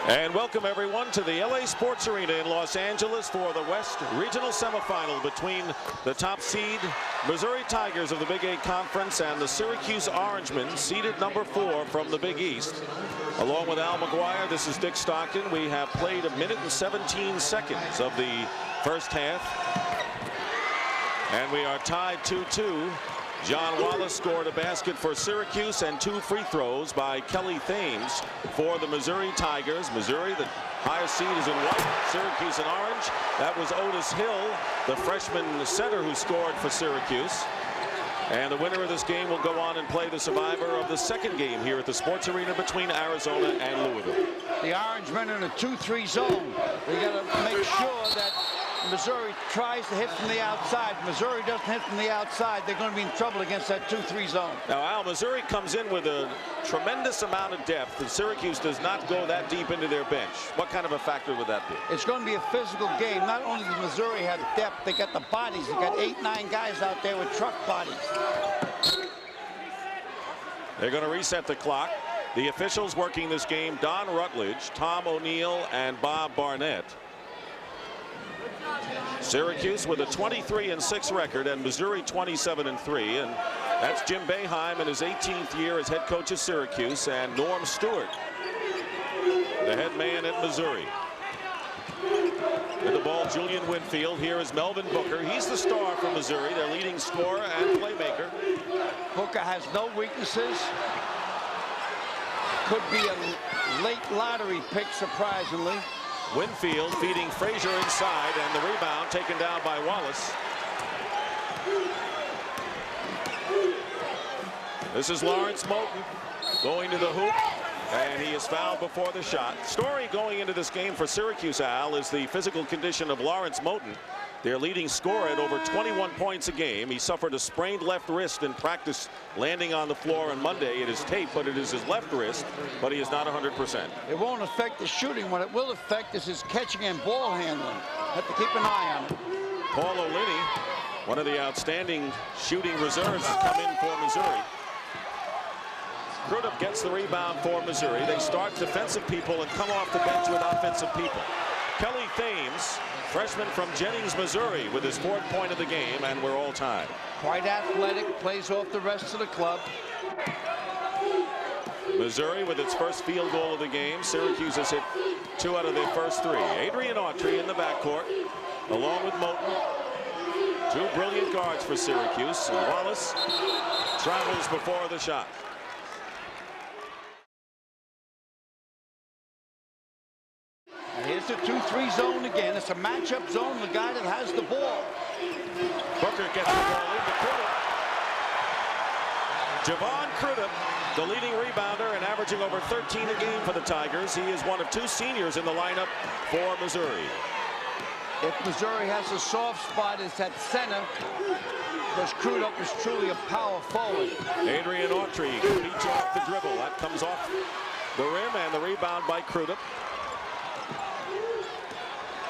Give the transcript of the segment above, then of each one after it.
And welcome everyone to the LA Sports Arena in Los Angeles for the West Regional Semifinal between the top seed Missouri Tigers of the Big 8 Conference and the Syracuse Orangemen, seeded number 4 from the Big East. Along with Al McGuire, this is Dick Stockton. We have played 1 minute and 17 seconds of the first half. And we are tied 2-2. John Wallace scored a basket for Syracuse and 2 free throws by Kelly Thames for the Missouri Tigers. Missouri, the highest seed, is in white, Syracuse in orange. That was Otis Hill, the freshman center who scored for Syracuse. And the winner of this game will go on and play the survivor of the second game here at the Sports Arena between Arizona and Louisville. The Orangemen in a 2-3 zone. They got to make sure that Missouri tries to hit from the outside. Missouri doesn't hit from the outside, they're going to be in trouble against that 2-3 zone. Now, Al, Missouri comes in with a tremendous amount of depth, and Syracuse does not go that deep into their bench. What kind of a factor would that be? It's going to be a physical game. Not only does Missouri have depth, they got the bodies. They got 8, 9 guys out there with truck bodies. They're going to reset the clock. The officials working this game: Don Rutledge, Tom O'Neill, and Bob Barnett. Syracuse with a 23-6 record and Missouri 27-3, and that's Jim Boeheim in his 18th year as head coach of Syracuse, and Norm Stewart, the head man at Missouri. With the ball, Julian Winfield. Here is Melvin Booker. He's the star for Missouri, their leading scorer and playmaker. Booker has no weaknesses. Could be a late lottery pick, surprisingly. Winfield feeding Frazier inside, and the rebound taken down by Wallace. This is Lawrence Moten going to the hoop, and he is fouled before the shot. Story going into this game for Syracuse, Al, is the physical condition of Lawrence Moten, their leading scorer at over 21 points a game. He suffered a sprained left wrist in practice, landing on the floor on Monday. It is tape, but it is his left wrist, but he is not 100%. It won't affect the shooting. What it will affect is his catching and ball handling. Have to keep an eye on it. Paul O'Linney, one of the outstanding shooting reserves, has come in for Missouri. Crudup gets the rebound for Missouri. They start defensive people and come off the bench with offensive people. Kelly Thames, freshman from Jennings, Missouri, with his 4th point of the game, and we're all tied. Quite athletic, plays off the rest of the club. Missouri with its first field goal of the game. Syracuse has hit 2 out of their first 3. Adrian Autry in the backcourt, along with Moten. 2 brilliant guards for Syracuse. And Wallace travels before the shot. Here's the 2-3 zone again. It's a matchup zone. The guy that has the ball. Booker gets the ball into Crudup. Javon Crudup, the leading rebounder and averaging over 13 a game for the Tigers. He is one of 2 seniors in the lineup for Missouri. If Missouri has a soft spot, it's at center, because Crudup is truly a power forward. Adrian Autry beats off the dribble. That comes off the rim, and the rebound by Crudup.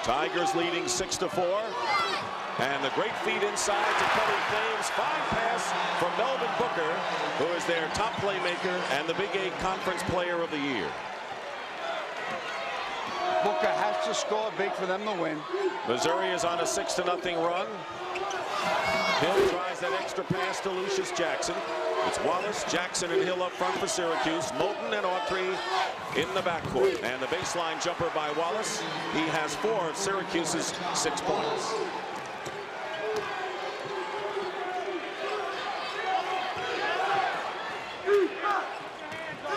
Tigers leading 6-4. And the great feed inside to Kelly Thames. Fine pass from Melvin Booker, who is their top playmaker and the Big 8 Conference Player of the Year. Booker has to score big for them to win. Missouri is on a 6-0 run. Hill tries that extra pass to Lucius Jackson. It's Wallace, Jackson, and Hill up front for Syracuse. Moten and Autry in the backcourt. And the baseline jumper by Wallace. He has 4 of Syracuse's 6 points.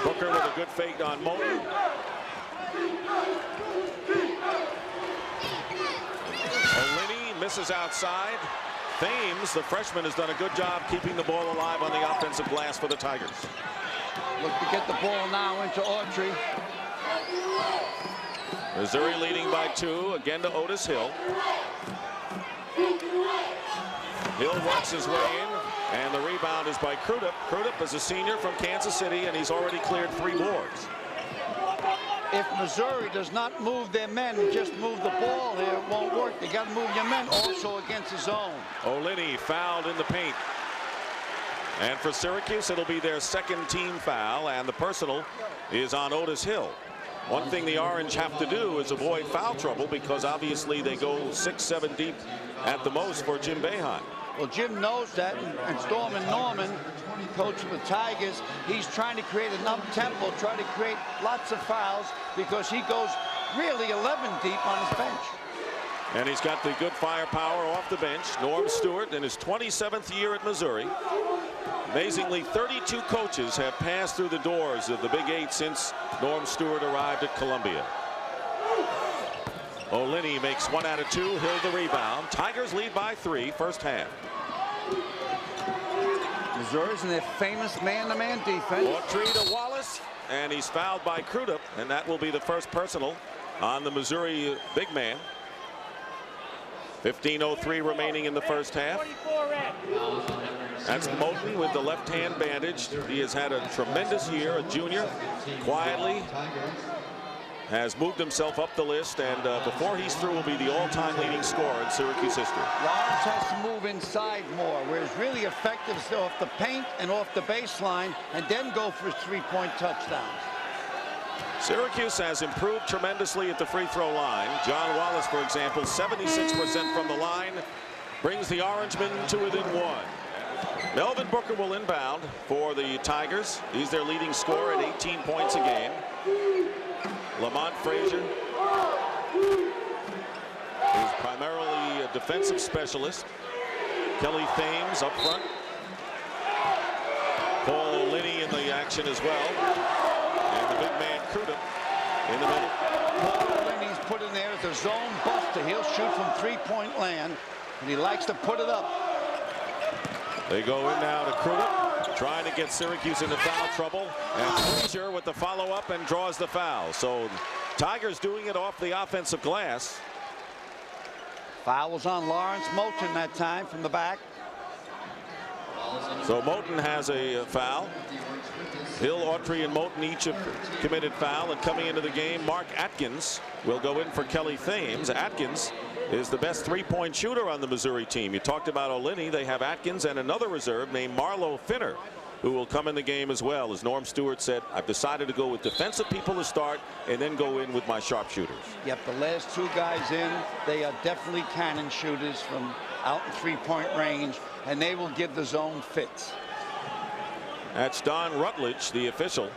Booker with a good fake on Moten. O'Linney misses outside. Thames, the freshman, has done a good job keeping the ball alive on the offensive glass for the Tigers. Look to get the ball now into Autry. Missouri leading by 2, again to Otis Hill. Hill works his way in, and the rebound is by Crudup. Crudup is a senior from Kansas City, and he's already cleared 3 boards. If Missouri does not move their men and just move the ball here, it won't work. They got to move your men also against the zone. O'Linney fouled in the paint. And for Syracuse, it'll be their 2nd team foul, and the personal is on Otis Hill. One thing the Orange have to do is avoid foul trouble, because obviously they go 6-7 deep at the most for Jim Boeheim. Well, Jim knows that, and Storm and Norman, coach of the Tigers, he's trying to create an up-tempo, try to create lots of fouls, because he goes really 11 deep on his bench. And he's got the good firepower off the bench. Norm Stewart in his 27th year at Missouri. Amazingly, 32 coaches have passed through the doors of the Big Eight since Norm Stewart arrived at Columbia. O'Linney makes 1 out of 2. Hill the rebound. Tigers lead by 3 first half. Missouri's in their famous man-to-man defense. Autry to Wallace, and he's fouled by Crudup, and that will be the first personal on the Missouri big man. 15:03 remaining in the first half. That's Moten with the left hand bandaged. He has had a tremendous year, a junior. Quietly has moved himself up the list, and before he's through will be the all-time leading scorer in Syracuse history. Lawrence has to move inside more, where it's really effective is off the paint and off the baseline, and then go for three-point touchdowns. Syracuse has improved tremendously at the free throw line. John Wallace, for example, 76% from the line, brings the Orangemen to within 1. Melvin Booker will inbound for the Tigers. He's their leading scorer at 18 points a game. Lamont Frazier is primarily a defensive specialist. Kelly Thames up front. Paul O'Linney in the action as well. And the big man Crudup in the middle. Paul O'Linney's put in there as a zone buster. He'll shoot from three-point land, and he likes to put it up. They go in now to Crudup, trying to get Syracuse into foul trouble. And Frazier with the follow-up and draws the foul. So Tigers doing it off the offensive glass. Foul was on Lawrence Moten that time from the back. So Moten has a foul. Hill, Autry, and Moten each have committed foul. And coming into the game, Mark Atkins will go in for Kelly Thames. Atkins is the best three-point shooter on the Missouri team. You talked about O'Linney. They have Atkins and another reserve named Marlo Finner, who will come in the game as well. As Norm Stewart said, I've decided to go with defensive people to start and then go in with my sharpshooters. Yep, the last two guys in, they are definitely cannon shooters from out in three-point range, and they will give the zone fits. That's Don Rutledge, the official.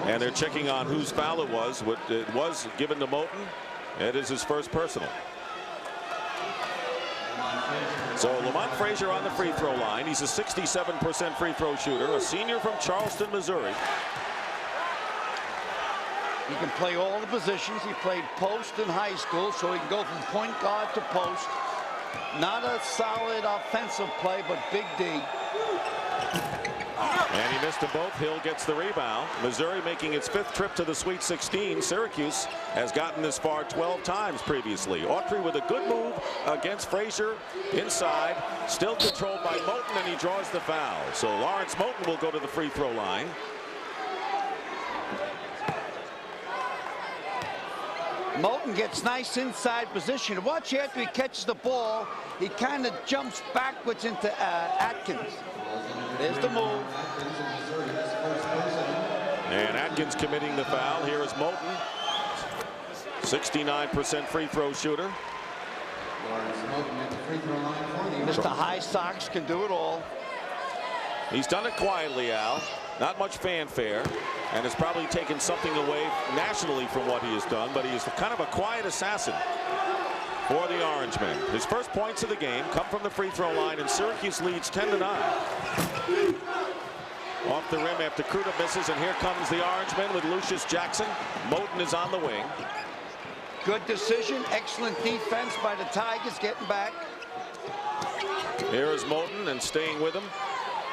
And they're checking on whose foul it was. It was given to Moten. It is his first personal. So Lamont Frazier on the free throw line. He's a 67% free throw shooter, a senior from Charleston, Missouri. He can play all the positions. He played post in high school, so he can go from point guard to post. Not a solid offensive play, but big D. And he missed them both. Hill gets the rebound. Missouri making its 5th trip to the Sweet 16. Syracuse has gotten this far 12 times previously. Autry with a good move against Frazier inside. Still controlled by Moten, and he draws the foul. So Lawrence Moten will go to the free throw line. Moten gets nice inside position. Watch after he catches the ball, he kind of jumps backwards into Atkins. There's the move. And Atkins committing the foul. Here is Moten, 69% free throw shooter. Mr. High Sox can do it all. He's done it quietly, Al. Not much fanfare, and has probably taken something away nationally from what he has done, but he is kind of a quiet assassin for the Orangemen. His first points of the game come from the free throw line, and Syracuse leads 10-9. Off the rim after Crudup misses, and here comes the Orangemen with Lucius Jackson. Moten is on the wing. Good decision, excellent defense by the Tigers getting back. Here is Moten, and staying with him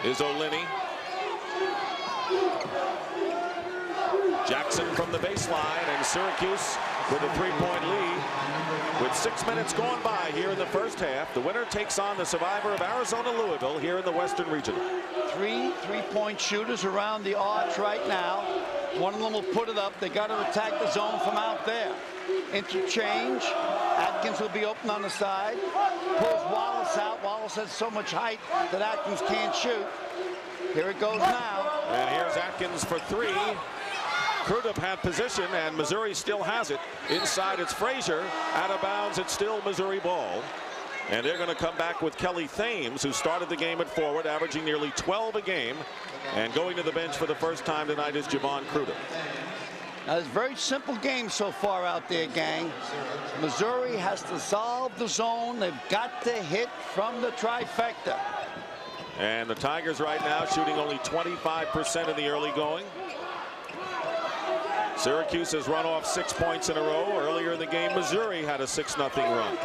is O'Linney. Jackson from the baseline, and Syracuse with a 3-point lead. With 6 minutes gone by here in the first half, the winner takes on the survivor of Arizona-Louisville here in the Western Regional. Three-point shooters around the arch right now. One of them will put it up. They got to attack the zone from out there. Interchange. Atkins will be open on the side. Pulls Wallace out. Wallace has so much height that Atkins can't shoot. Here it goes now. And here's Atkins for three. Crudup had position, and Missouri still has it. Inside, it's Frazier. Out of bounds, it's still Missouri ball. And they're going to come back with Kelly Thames, who started the game at forward, averaging nearly 12 a game. And going to the bench for the first time tonight is Javon Crudup. Now, it's a very simple game so far out there, gang. Missouri has to solve the zone. They've got to hit from the trifecta. And the Tigers right now shooting only 25% in the early going. Syracuse has run off 6 points in a row. Earlier in the game, Missouri had a 6-0 run.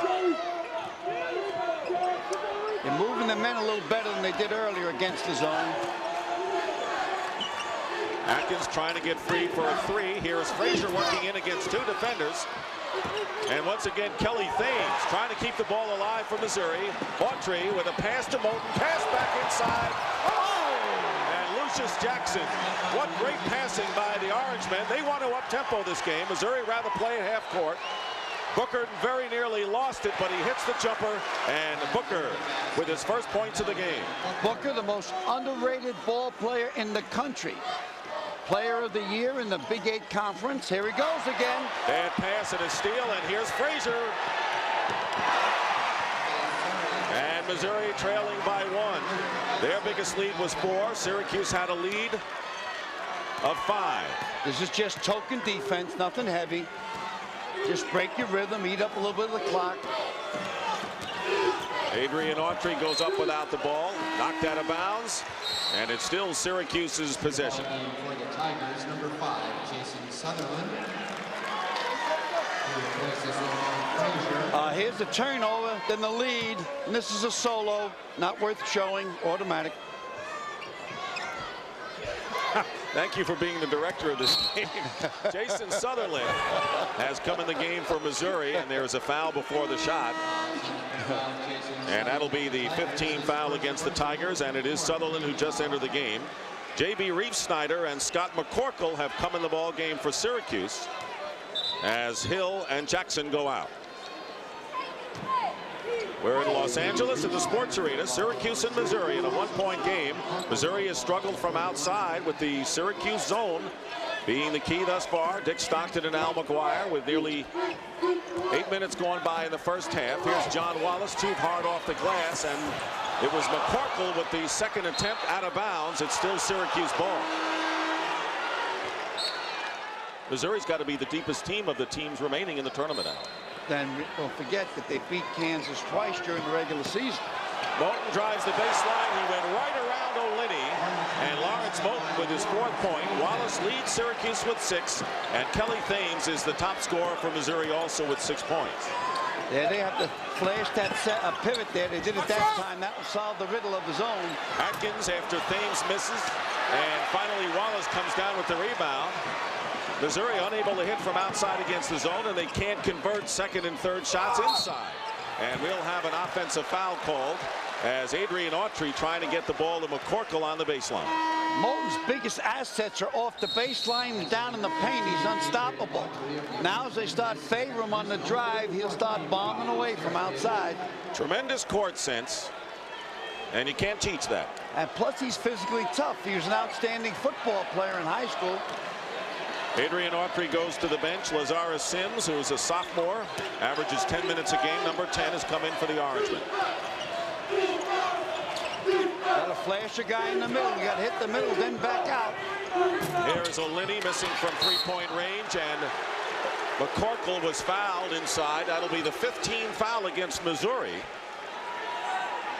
They're moving the men a little better than they did earlier against the zone. Atkins trying to get free for a three. Here's Frazier working in against two defenders. And once again, Kelly Thames trying to keep the ball alive for Missouri. Autry with a pass to Moulton. Pass back inside. Oh! And Lucius Jackson. What great passing by the Orange men. They want to up-tempo this game. Missouri rather play at half court. Booker very nearly lost it, but he hits the jumper. And Booker with his first points of the game. Booker, the most underrated ball player in the country. Player of the year in the Big 8 Conference. Here he goes again. Bad pass and a steal, and here's Frazier. And Missouri trailing by 1. Their biggest lead was 4. Syracuse had a lead of 5. This is just token defense, nothing heavy. Just break your rhythm, eat up a little bit of the clock. Adrian Autry goes up without the ball, knocked out of bounds, and it's still Syracuse's possession. For the Tigers, number 5, Jason Sutherland. Here's the turnover, then the lead, and this is a solo, not worth showing, automatic. Thank you for being the director of this game. Jason Sutherland has come in the game for Missouri, and there's a foul before the shot. And that'll be the 15th foul against the Tigers, and it is Sutherland who just entered the game. J.B. Reef-Snyder and Scott McCorkle have come in the ball game for Syracuse as Hill and Jackson go out. We're in Los Angeles at the Sports Arena, Syracuse and Missouri in a 1-point game. Missouri has struggled from outside with the Syracuse zone being the key thus far. Dick Stockton and Al McGuire with nearly 8 minutes gone by in the first half. Here's John Wallace, too hard off the glass, and it was McCorkle with the second attempt out of bounds. It's still Syracuse ball. Missouri's got to be the deepest team of the teams remaining in the tournament now. Then don't forget that they beat Kansas twice during the regular season. Moulton drives the baseline. He went right around O'Linney. And Lawrence Moulton with his 4th point. Wallace leads Syracuse with 6. And Kelly Thames is the top scorer for Missouri also with 6 points. Yeah, they have to flash that pivot there. They did it that time. That will solve the riddle of the zone. Atkins after Thames misses. And finally Wallace comes down with the rebound. Missouri unable to hit from outside against the zone, and they can't convert second and third shots inside. And we'll have an offensive foul called as Adrian Autry trying to get the ball to McCorkle on the baseline. Moulton's biggest assets are off the baseline and down in the paint. He's unstoppable. Now as they start favoring him on the drive, he'll start bombing away from outside. Tremendous court sense, and you can't teach that. And plus he's physically tough. He was an outstanding football player in high school. Adrian Autry goes to the bench. Lazarus Sims, who's a sophomore, averages 10 minutes a game. Number 10 has come in for the Orangemen. Got to flash a guy in the middle. You got to hit the middle, then back out. Here's O'Linney missing from 3-point range, and McCorkle was fouled inside. That'll be the 15th foul against Missouri.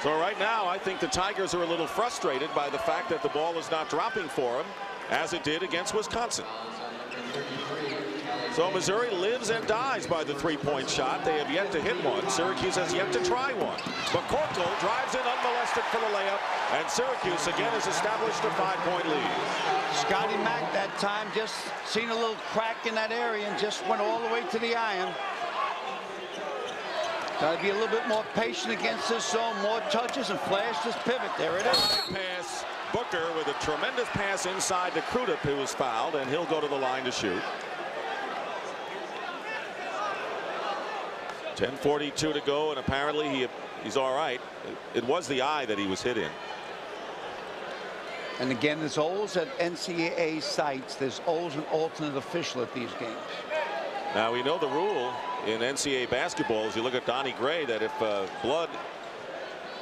So right now, I think the Tigers are a little frustrated by the fact that the ball is not dropping for them, as it did against Wisconsin. So Missouri lives and dies by the 3-point shot. They have yet to hit one. Syracuse has yet to try one. McCorkle drives in unmolested for the layup, and Syracuse again has established a 5-point lead. Scotty Mack that time just seen a little crack in that area and just went all the way to the iron. Got to be a little bit more patient against this zone, more touches, and flash this pivot. There it is. Pass. Booker with a tremendous pass inside to Crudup, who was fouled, and he'll go to the line to shoot. 10:42 to go, and apparently he's all right. It was the eye that he was hit in. And again, there's always at NCAA sites, there's always an alternate official at these games. Now we know the rule in NCAA basketball is you look at Donnie Gray that if blood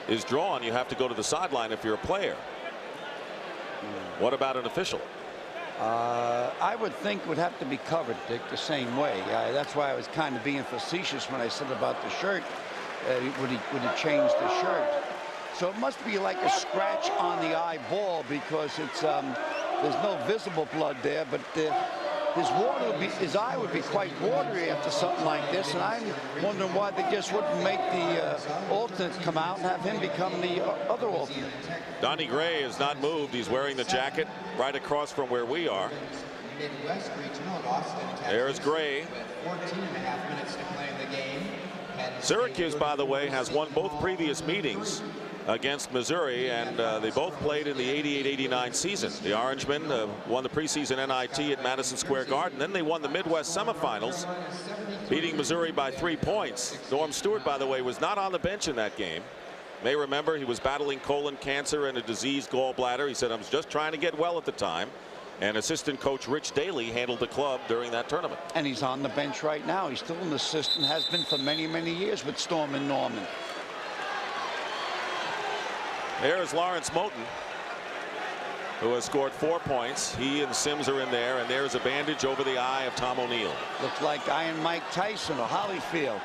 is drawn, you have to go to the sideline if you're a player. What about an official? I would think would have to be covered, Dick, the same way. That's why I was kind of being facetious when I said about the shirt. Would he change the shirt? So it must be like a scratch on the eyeball because it's there's no visible blood there, but his eye would be quite watery after something like this, and I'm wondering why they just wouldn't make the alternate come out and have him become the other alternate. Donnie Gray has not moved. He's wearing the jacket right across from where we are. There's Gray. 14.5 minutes to play in the game. Syracuse, by the way, has won both previous meetings against Missouri, and they both played in the 88-89 season. The Orangemen won the preseason NIT at Madison Square Garden. Then they won the Midwest semifinals, beating Missouri by 3 points. Norm Stewart, by the way, was not on the bench in that game. You may remember he was battling colon cancer and a diseased gallbladder. He said, I was just trying to get well at the time. And assistant coach Rich Daly handled the club during that tournament. And he's on the bench right now. He's still an assistant, has been for many, many years with Storm and Norman. There's Lawrence Moten, who has scored 4 points. He and Sims are in there, and there's a bandage over the eye of Tom O'Neill. Looks like Iron Mike Tyson or Holyfield.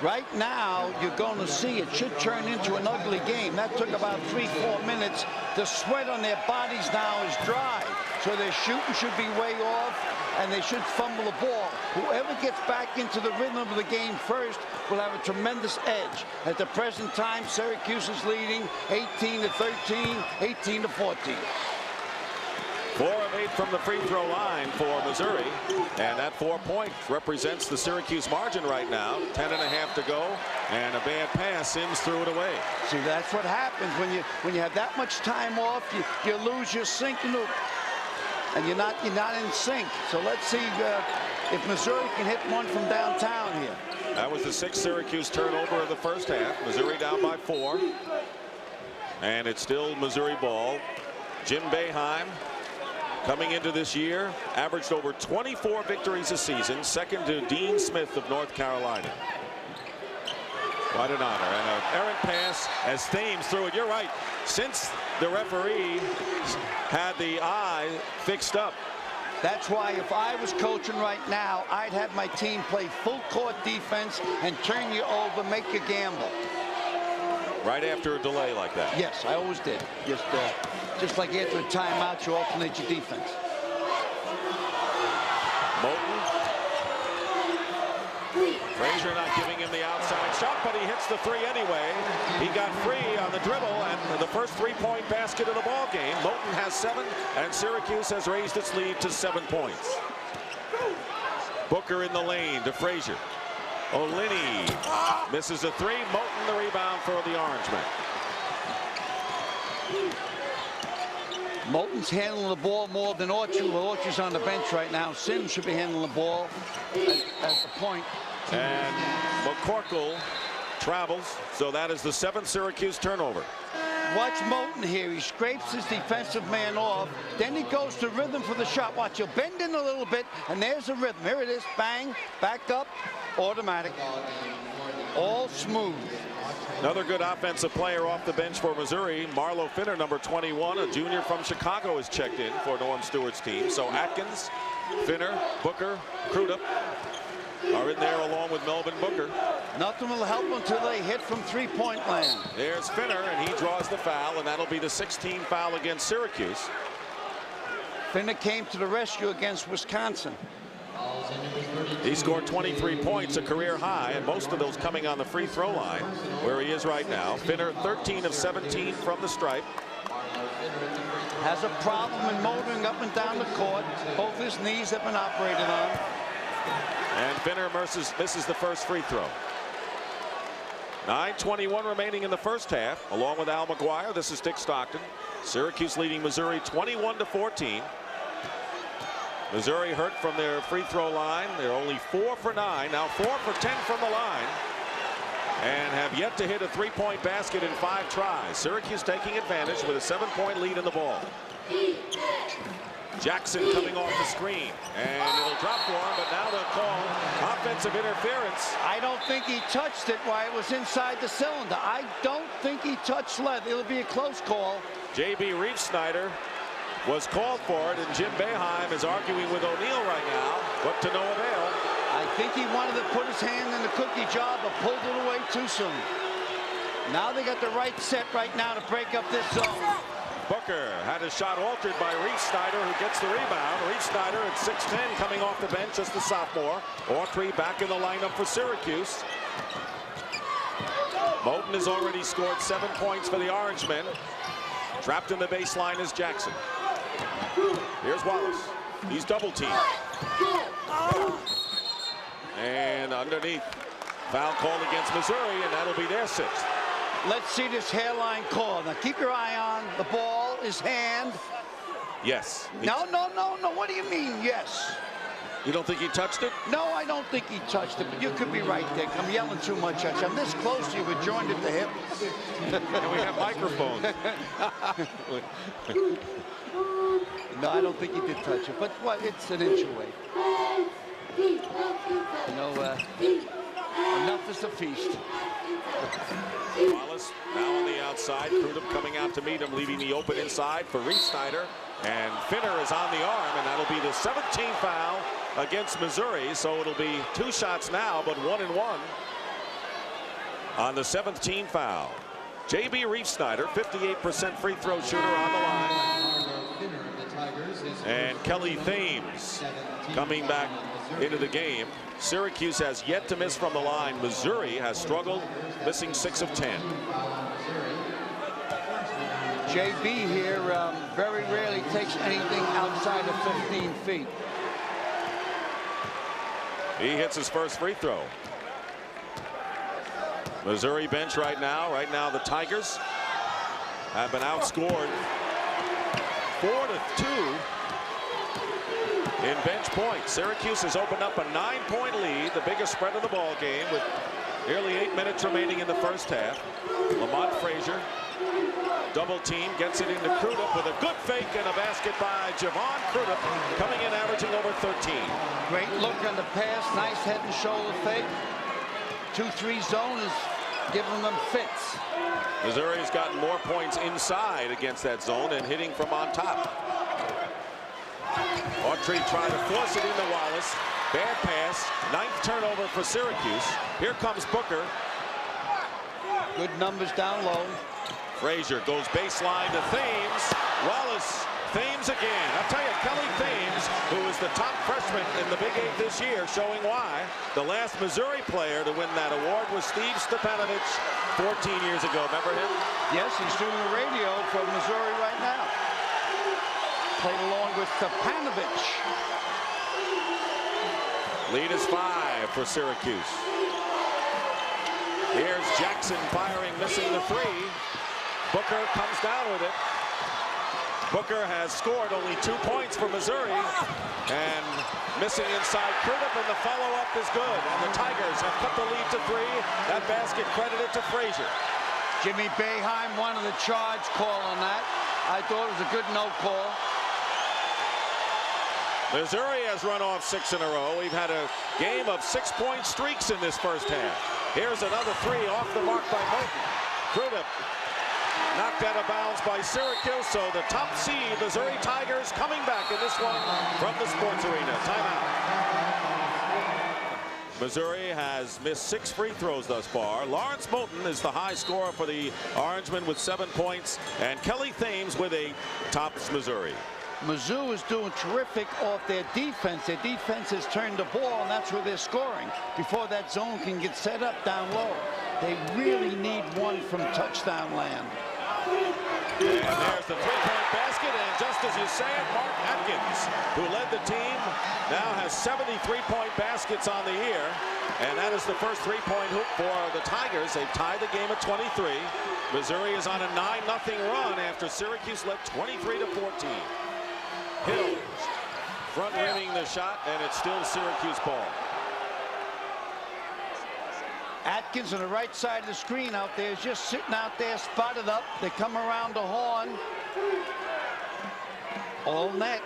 Right now, you're going to see it should turn into an ugly game. That took about 3-4 minutes. The sweat on their bodies now is dry, so their shooting should be way off, and they should fumble the ball. Whoever gets back into the rhythm of the game first will have a tremendous edge. At the present time, Syracuse is leading 18-13, 18-14. 4 of 8 from the free throw line for Missouri, and that 4 points represents the Syracuse margin right now. 10.5 to go, and a bad pass. Sims threw it away. See, that's what happens when you have that much time off. You lose your sync, and you're not in sync. So let's see if Missouri can hit one from downtown here. That was the 6th Syracuse turnover of the first half. Missouri down by 4, and it's still Missouri ball. Jim Boeheim, coming into this year, averaged over 24 victories a season, second to Dean Smith of North Carolina. Quite an honor, and an errant pass as Thames threw it. You're right. Since the referee had the eye fixed up. That's why if I was coaching right now, I'd have my team play full court defense and turn you over, make you gamble. Right after a delay like that. Yes, I always did. Just like after a timeout, you alternate your defense. Moten. Frazier not giving him the outside shot, but he hits the 3 anyway. He got free on the dribble, and the first 3-point basket of the ball game. Moten has 7, and Syracuse has raised its lead to 7 points. Booker in the lane to Frazier. Olini misses a 3. Moten the rebound for the Orangemen. Moten's handling the ball more than Orchard. Well, Orchard's on the bench right now. Sims should be handling the ball at the point. And McCorkle travels, so that is the 7th Syracuse turnover. Watch Moten here. He scrapes his defensive man off. Then he goes to rhythm for the shot. Watch, he'll bend in a little bit, and there's the rhythm. Here it is. Bang. Back up. Automatic. All smooth. Another good offensive player off the bench for Missouri. Marlo Finner, number 21, a junior from Chicago, is checked in for Norm Stewart's team. So Atkins, Finner, Booker, Crudup are in there along with Melvin Booker. Nothing will help until they hit from 3-point land. There's Finner, and he draws the foul, and that'll be the 16th foul against Syracuse. Finner came to the rescue against Wisconsin. He scored 23 points, a career high, and most of those coming on the free throw line, where he is right now. Finner, 13 of 17 from the stripe. Has a problem in motoring up and down the court. Both his knees have been operated on. And Finner misses the first free throw. 9:21 remaining in the first half. Along with Al McGuire, this is Dick Stockton. Syracuse leading Missouri 21-14. Missouri hurt from their free throw line. They're only 4 for 9, now 4 for 10 from the line, and have yet to hit a 3-point basket in 5 tries. Syracuse taking advantage with a 7-point lead in the ball. Jackson coming off the screen, and it'll drop for him, but now they'll call offensive interference. I don't think he touched it while it was inside the cylinder. I don't think he touched leather. It'll be a close call. J.B. Reef-Snyder was called for it, and Jim Boeheim is arguing with O'Neill right now, but to no avail. I think he wanted to put his hand in the cookie jar, but pulled it away too soon. Now they got the right set right now to break up this zone. Booker had his shot altered by Reef-Snyder, who gets the rebound. Reef-Snyder at 6'10", coming off the bench, just a sophomore. Autry back in the lineup for Syracuse. Moten has already scored 7 points for the Orangemen. Trapped in the baseline is Jackson. Here's Wallace. He's double teamed. And underneath, foul called against Missouri, and that'll be their 6th. Let's see this hairline call. Now keep your eye on the ball, his hand. Yes. No. What do you mean, yes? You don't think he touched it? No, I don't think he touched it, but you could be right, Dick. I'm yelling too much at you. I'm this close to you, we're joined at the hip. And we have microphones. No, I don't think he did touch it, but what? It's an inch away. You know, enough is a feast. Wallace now on the outside. Crudup coming out to meet him, leaving the open inside for Reef-Snyder. And Finner is on the arm, and that'll be the 17th foul against Missouri. So it'll be 2 shots now, but 1 and 1 on the 17th foul. J.B. Reef-Snyder, 58% free throw shooter on the line. And Kelly Thames coming back into the game. Syracuse has yet to miss from the line. Missouri has struggled, missing 6 of 10. JB here very rarely takes anything outside of 15 feet. He hits his first free throw. Missouri bench right now. Right now the Tigers have been outscored 4-2 in bench points. Syracuse has opened up a 9-point lead, the biggest spread of the ball game, with nearly 8 minutes remaining in the first half. Lamont Frazier, double team, gets it into Crudup with a good fake and a basket by Javon Crudup, coming in averaging over 13. Great look on the pass, nice head and shoulder fake. 2-3 zone is giving them fits. Missouri has gotten more points inside against that zone and hitting from on top. Autry trying to force it into Wallace. Bad pass. 9th turnover for Syracuse. Here comes Booker. Good numbers down low. Frazier goes baseline to Thames. Wallace, Thames again. I'll tell you, Kelly Thames, who is the top freshman in the Big 8 this year, showing why. The last Missouri player to win that award was Steve Stepanovich 14 years ago. Remember him? Yes, he's doing the radio for Missouri right now. Played along with Stepanovich. Lead is 5 for Syracuse. Here's Jackson firing, missing the 3. Booker comes down with it. Booker has scored only 2 points for Missouri, and missing inside Crudup, and the follow-up is good. And the Tigers have cut the lead to 3. That basket credited to Frazier. Jimmy Boeheim wanted the charge call on that. I thought it was a good no call. Missouri has run off 6 in a row. We've had a game of 6-point streaks in this first half. Here's another 3 off the mark by Moten. Crudup knocked out of bounds by Syracuse, so the top seed Missouri Tigers coming back in this one from the sports arena. Timeout. Missouri has missed 6 free throws thus far. Lawrence Moten is the high scorer for the Orangemen with 7 points, and Kelly Thames with 8 tops Missouri. Mizzou is doing terrific off their defense. Their defense has turned the ball, and that's where they're scoring before that zone can get set up down low. They really need one from touchdown land. And there's the 3-point basket, and just as you say it, Mark Atkins, who led the team, now has 70 3-point baskets on the year, and that is the first 3-point hoop for the Tigers. They've tied the game at 23. Missouri is on a 9-0 run after Syracuse led 23-14. Hill front rimming the shot, and it's still Syracuse ball. Atkins on the right side of the screen out there is just sitting out there, spotted up. They come around the horn. All net.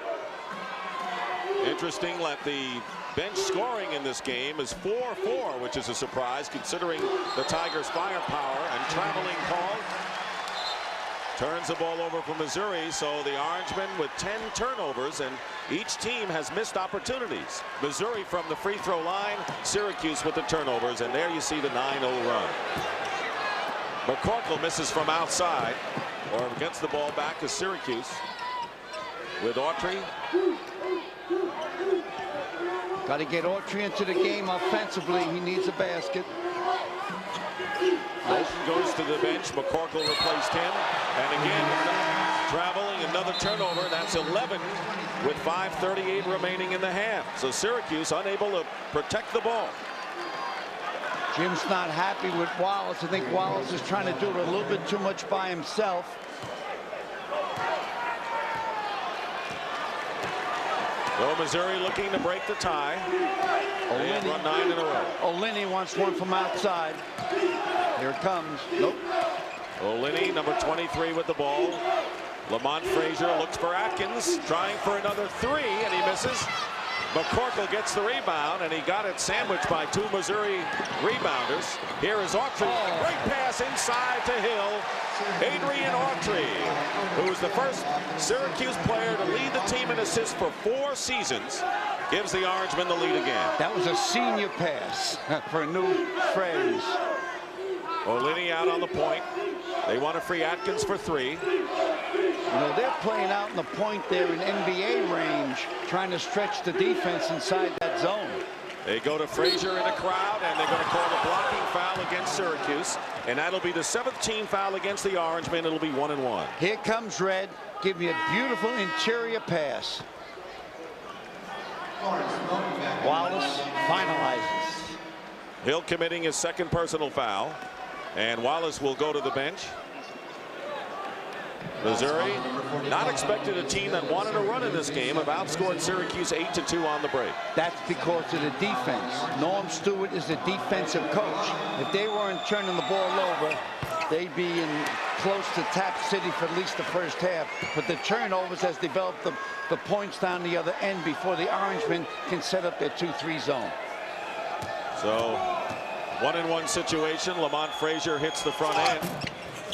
Interesting that the bench scoring in this game is 4-4, which is a surprise considering the Tigers' firepower. And traveling call turns the ball over for Missouri, so the Orangemen with 10 turnovers, and each team has missed opportunities. Missouri from the free throw line, Syracuse with the turnovers, and there you see the 9-0 run. McCorkle misses from outside, or gets the ball back to Syracuse with Autry. Got to get Autry into the game offensively. He needs a basket. Bolton goes to the bench. McCorkle replaced him. And again, traveling, another turnover. That's 11 with 5:38 remaining in the half. So Syracuse unable to protect the ball. Jim's not happy with Wallace. I think Wallace is trying to do it a little bit too much by himself. So Missouri looking to break the tie. They have run 9 in a row. O'Linney wants one from outside. Here it comes. Nope. O'Linney, number 23 with the ball. Lamont Frazier looks for Atkins, trying for another three, and he misses. McCorkle gets the rebound, and he got it sandwiched by two Missouri rebounders. Here is Autry. Great pass inside to Hill. Adrian Autry, who's the first Syracuse player to lead the team in assists for 4 seasons, gives the Orangemen the lead again. That was a senior pass for a new phrase. O'Linney out on the point. They want to free Atkins for 3. You know, they're playing out in the point there in NBA range, trying to stretch the defense inside that zone. They go to Frazier in a crowd, and they're going to call the blocking foul against Syracuse, and that'll be the 7th team foul against the Orangemen. It'll be 1-1. Here comes Red. Give me a beautiful interior pass. Wallace finalizes. Hill committing his 2nd personal foul, and Wallace will go to the bench. Missouri not expected a team that wanted to run in this game, have outscored Syracuse 8-2 on the break. That's because of the defense. Norm Stewart is a defensive coach. If they weren't turning the ball over, they'd be in close to Tap City for at least the first half. But the turnovers has developed the points down the other end before the Orangemen can set up their 2-3 zone. So 1-1 situation. Lamont Frazier hits the front end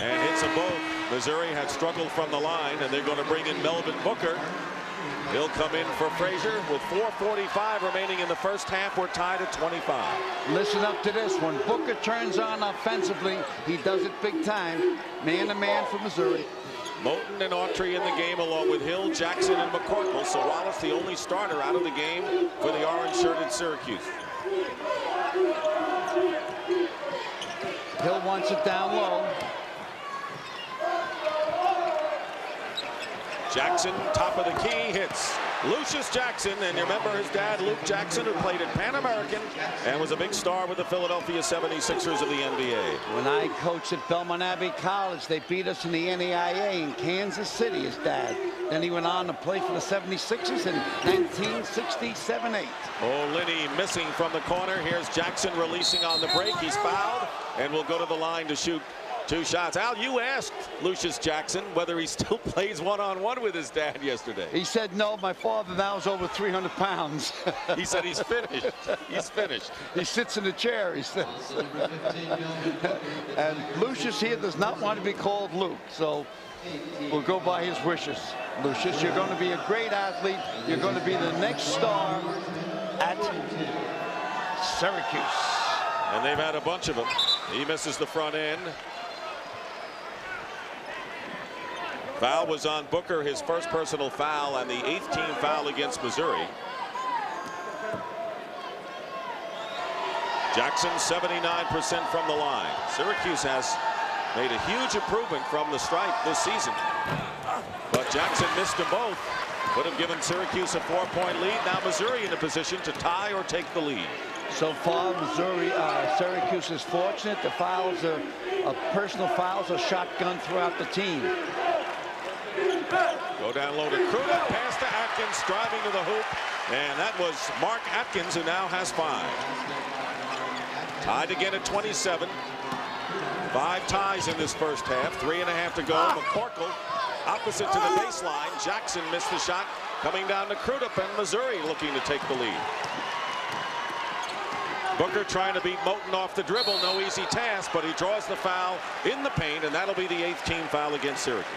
and hits them both. Missouri had struggled from the line, and they're going to bring in Melvin Booker. He'll come in for Frazier with 4:45 remaining in the first half. We're tied at 25. Listen up to this. When Booker turns on offensively, he does it big time. Man-to-man for Missouri. Moten and Autry in the game, along with Hill, Jackson, and McCorkle. So Wallace, the only starter out of the game for the orange-shirted Syracuse. Hill wants it down low. Jackson, top of the key, hits Lucius Jackson, and you remember his dad, Luke Jackson, who played at Pan American and was a big star with the Philadelphia 76ers of the NBA. When I coached at Belmont Abbey College, they beat us in the NAIA in Kansas City, his dad. Then he went on to play for the 76ers in 1967-8. O'Linney missing from the corner. Here's Jackson releasing on the break. He's fouled and will go to the line to shoot 2 shots. Al, you asked Lucius Jackson whether he still plays one-on-one with his dad yesterday. He said, no, my father now is over 300 pounds. He said he's finished. He's finished. He sits in the chair, he says. And Lucius here does not want to be called Luke, so we'll go by his wishes. Lucius, you're going to be a great athlete. You're going to be the next star at Syracuse. And they've had a bunch of them. He misses the front end. Foul was on Booker, his first personal foul, and the 8th team foul against Missouri. Jackson 79% from the line. Syracuse has made a huge improvement from the stripe this season, but Jackson missed them both. Would have given Syracuse a 4-point lead. Now Missouri in a position to tie or take the lead. So far, Syracuse is fortunate. The fouls are personal fouls are shotgun throughout the team. Go down low to Kruger, pass to Atkins, driving to the hoop, and that was Mark Atkins, who now has 5. Tied again at 27. 5 ties in this first half, 3.5 to go. McCorkle opposite to the baseline. Jackson missed the shot. Coming down to Crudup, and Missouri looking to take the lead. Booker trying to beat Moten off the dribble. No easy task, but he draws the foul in the paint, and that'll be the 8th team foul against Syracuse.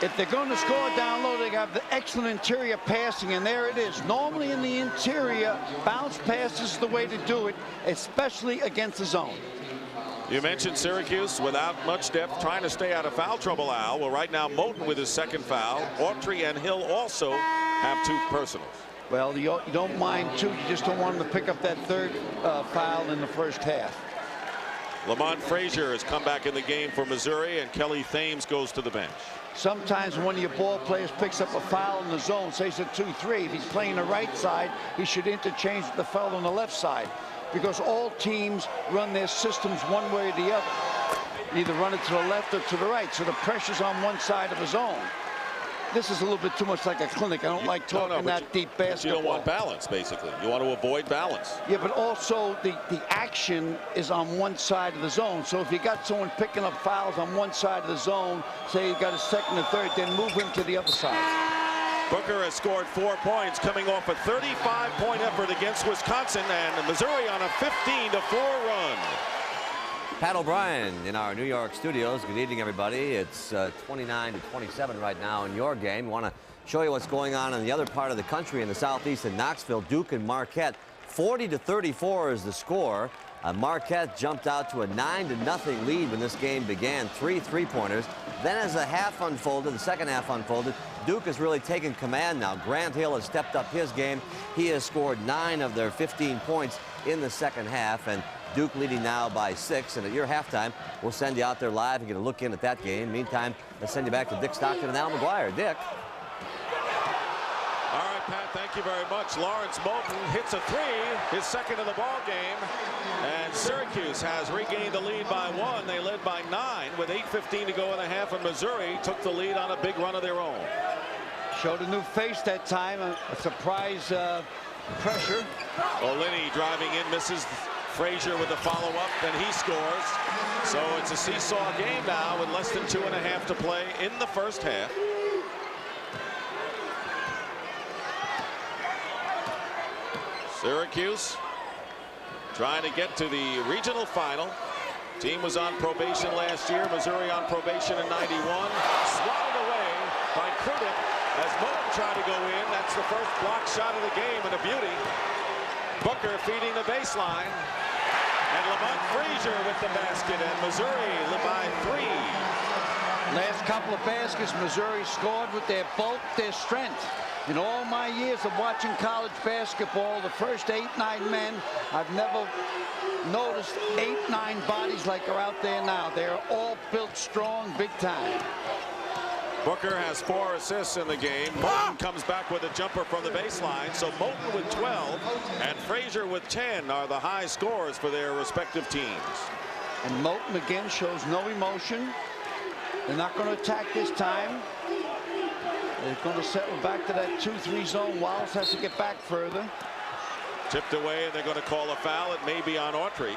If they're going to score down low, they have the excellent interior passing, and there it is. Normally in the interior, bounce pass is the way to do it, especially against the zone. You mentioned Syracuse without much depth, trying to stay out of foul trouble, Al. Well, right now, Moten with his 2nd foul. Autry and Hill also have 2 personals. Well, you don't mind 2. You just don't want them to pick up that 3rd foul in the first half. Lamont Frazier has come back in the game for Missouri, and Kelly Thames goes to the bench. Sometimes when your ball players picks up a foul in the zone, say it's a 2-3, if he's playing the right side, he should interchange the foul on the left side, because all teams run their systems one way or the other. Either run it to the left or to the right, so the pressure's on one side of the zone. This is a little bit too much like a clinic. I don't like talking that deep basketball. You don't want balance, basically. You want to avoid balance. Yeah, but also the action is on one side of the zone. So if you got someone picking up fouls on one side of the zone, say you got a 2nd or 3rd, then move him to the other side. Booker has scored 4 points, coming off a 35-point effort against Wisconsin, and Missouri on a 15-4 run. Pat O'Brien in our New York studios. Good evening, everybody. It's 29-27 right now in your game. We want to show you what's going on in the other part of the country in the southeast in Knoxville. Duke and Marquette. 40-34 is the score. Marquette jumped out to a 9-0 lead when this game began. 3 3-pointers. Then as the half unfolded, the second half unfolded, Duke has really taken command now. Grant Hill has stepped up his game. He has scored 9 of their 15 points in the second half, and Duke leading now by 6, and at your halftime, we'll send you out there live and get a look in at that game. Meantime, let's send you back to Dick Stockton and Al McGuire. Dick. All right, Pat, thank you very much. Lawrence Moten hits a 3, his 2nd of the ball game, and Syracuse has regained the lead by 1. They led by 9 with 8:15 to go in the half, and Missouri took the lead on a big run of their own. Showed a new face that time, a surprise pressure. O'Linney driving in, misses. Frazier with the follow-up, and he scores. So it's a seesaw game now with less than 2.5 to play in the first half. Syracuse trying to get to the regional final. Team was on probation last year. Missouri on probation in '91. Swatted away by Crudup as Moten tried to go in. That's the first block shot of the game, and a beauty. Booker feeding the baseline. And Lamont Frazier with the basket, and Missouri led by 3. Last couple of baskets, Missouri scored with their bulk, their strength. In all my years of watching college basketball, the first 8-9 men, I've never noticed 8-9 bodies like are out there now. They're all built strong, big time. Booker has 4 assists in the game. Moten comes back with a jumper from the baseline. So Moten with 12 and Frazier with 10 are the high scores for their respective teams. And Moten again shows no emotion. They're not going to attack this time. They're going to settle back to that 2-3 zone. Wallace has to get back further. Tipped away, and they're going to call a foul. It may be on Autry.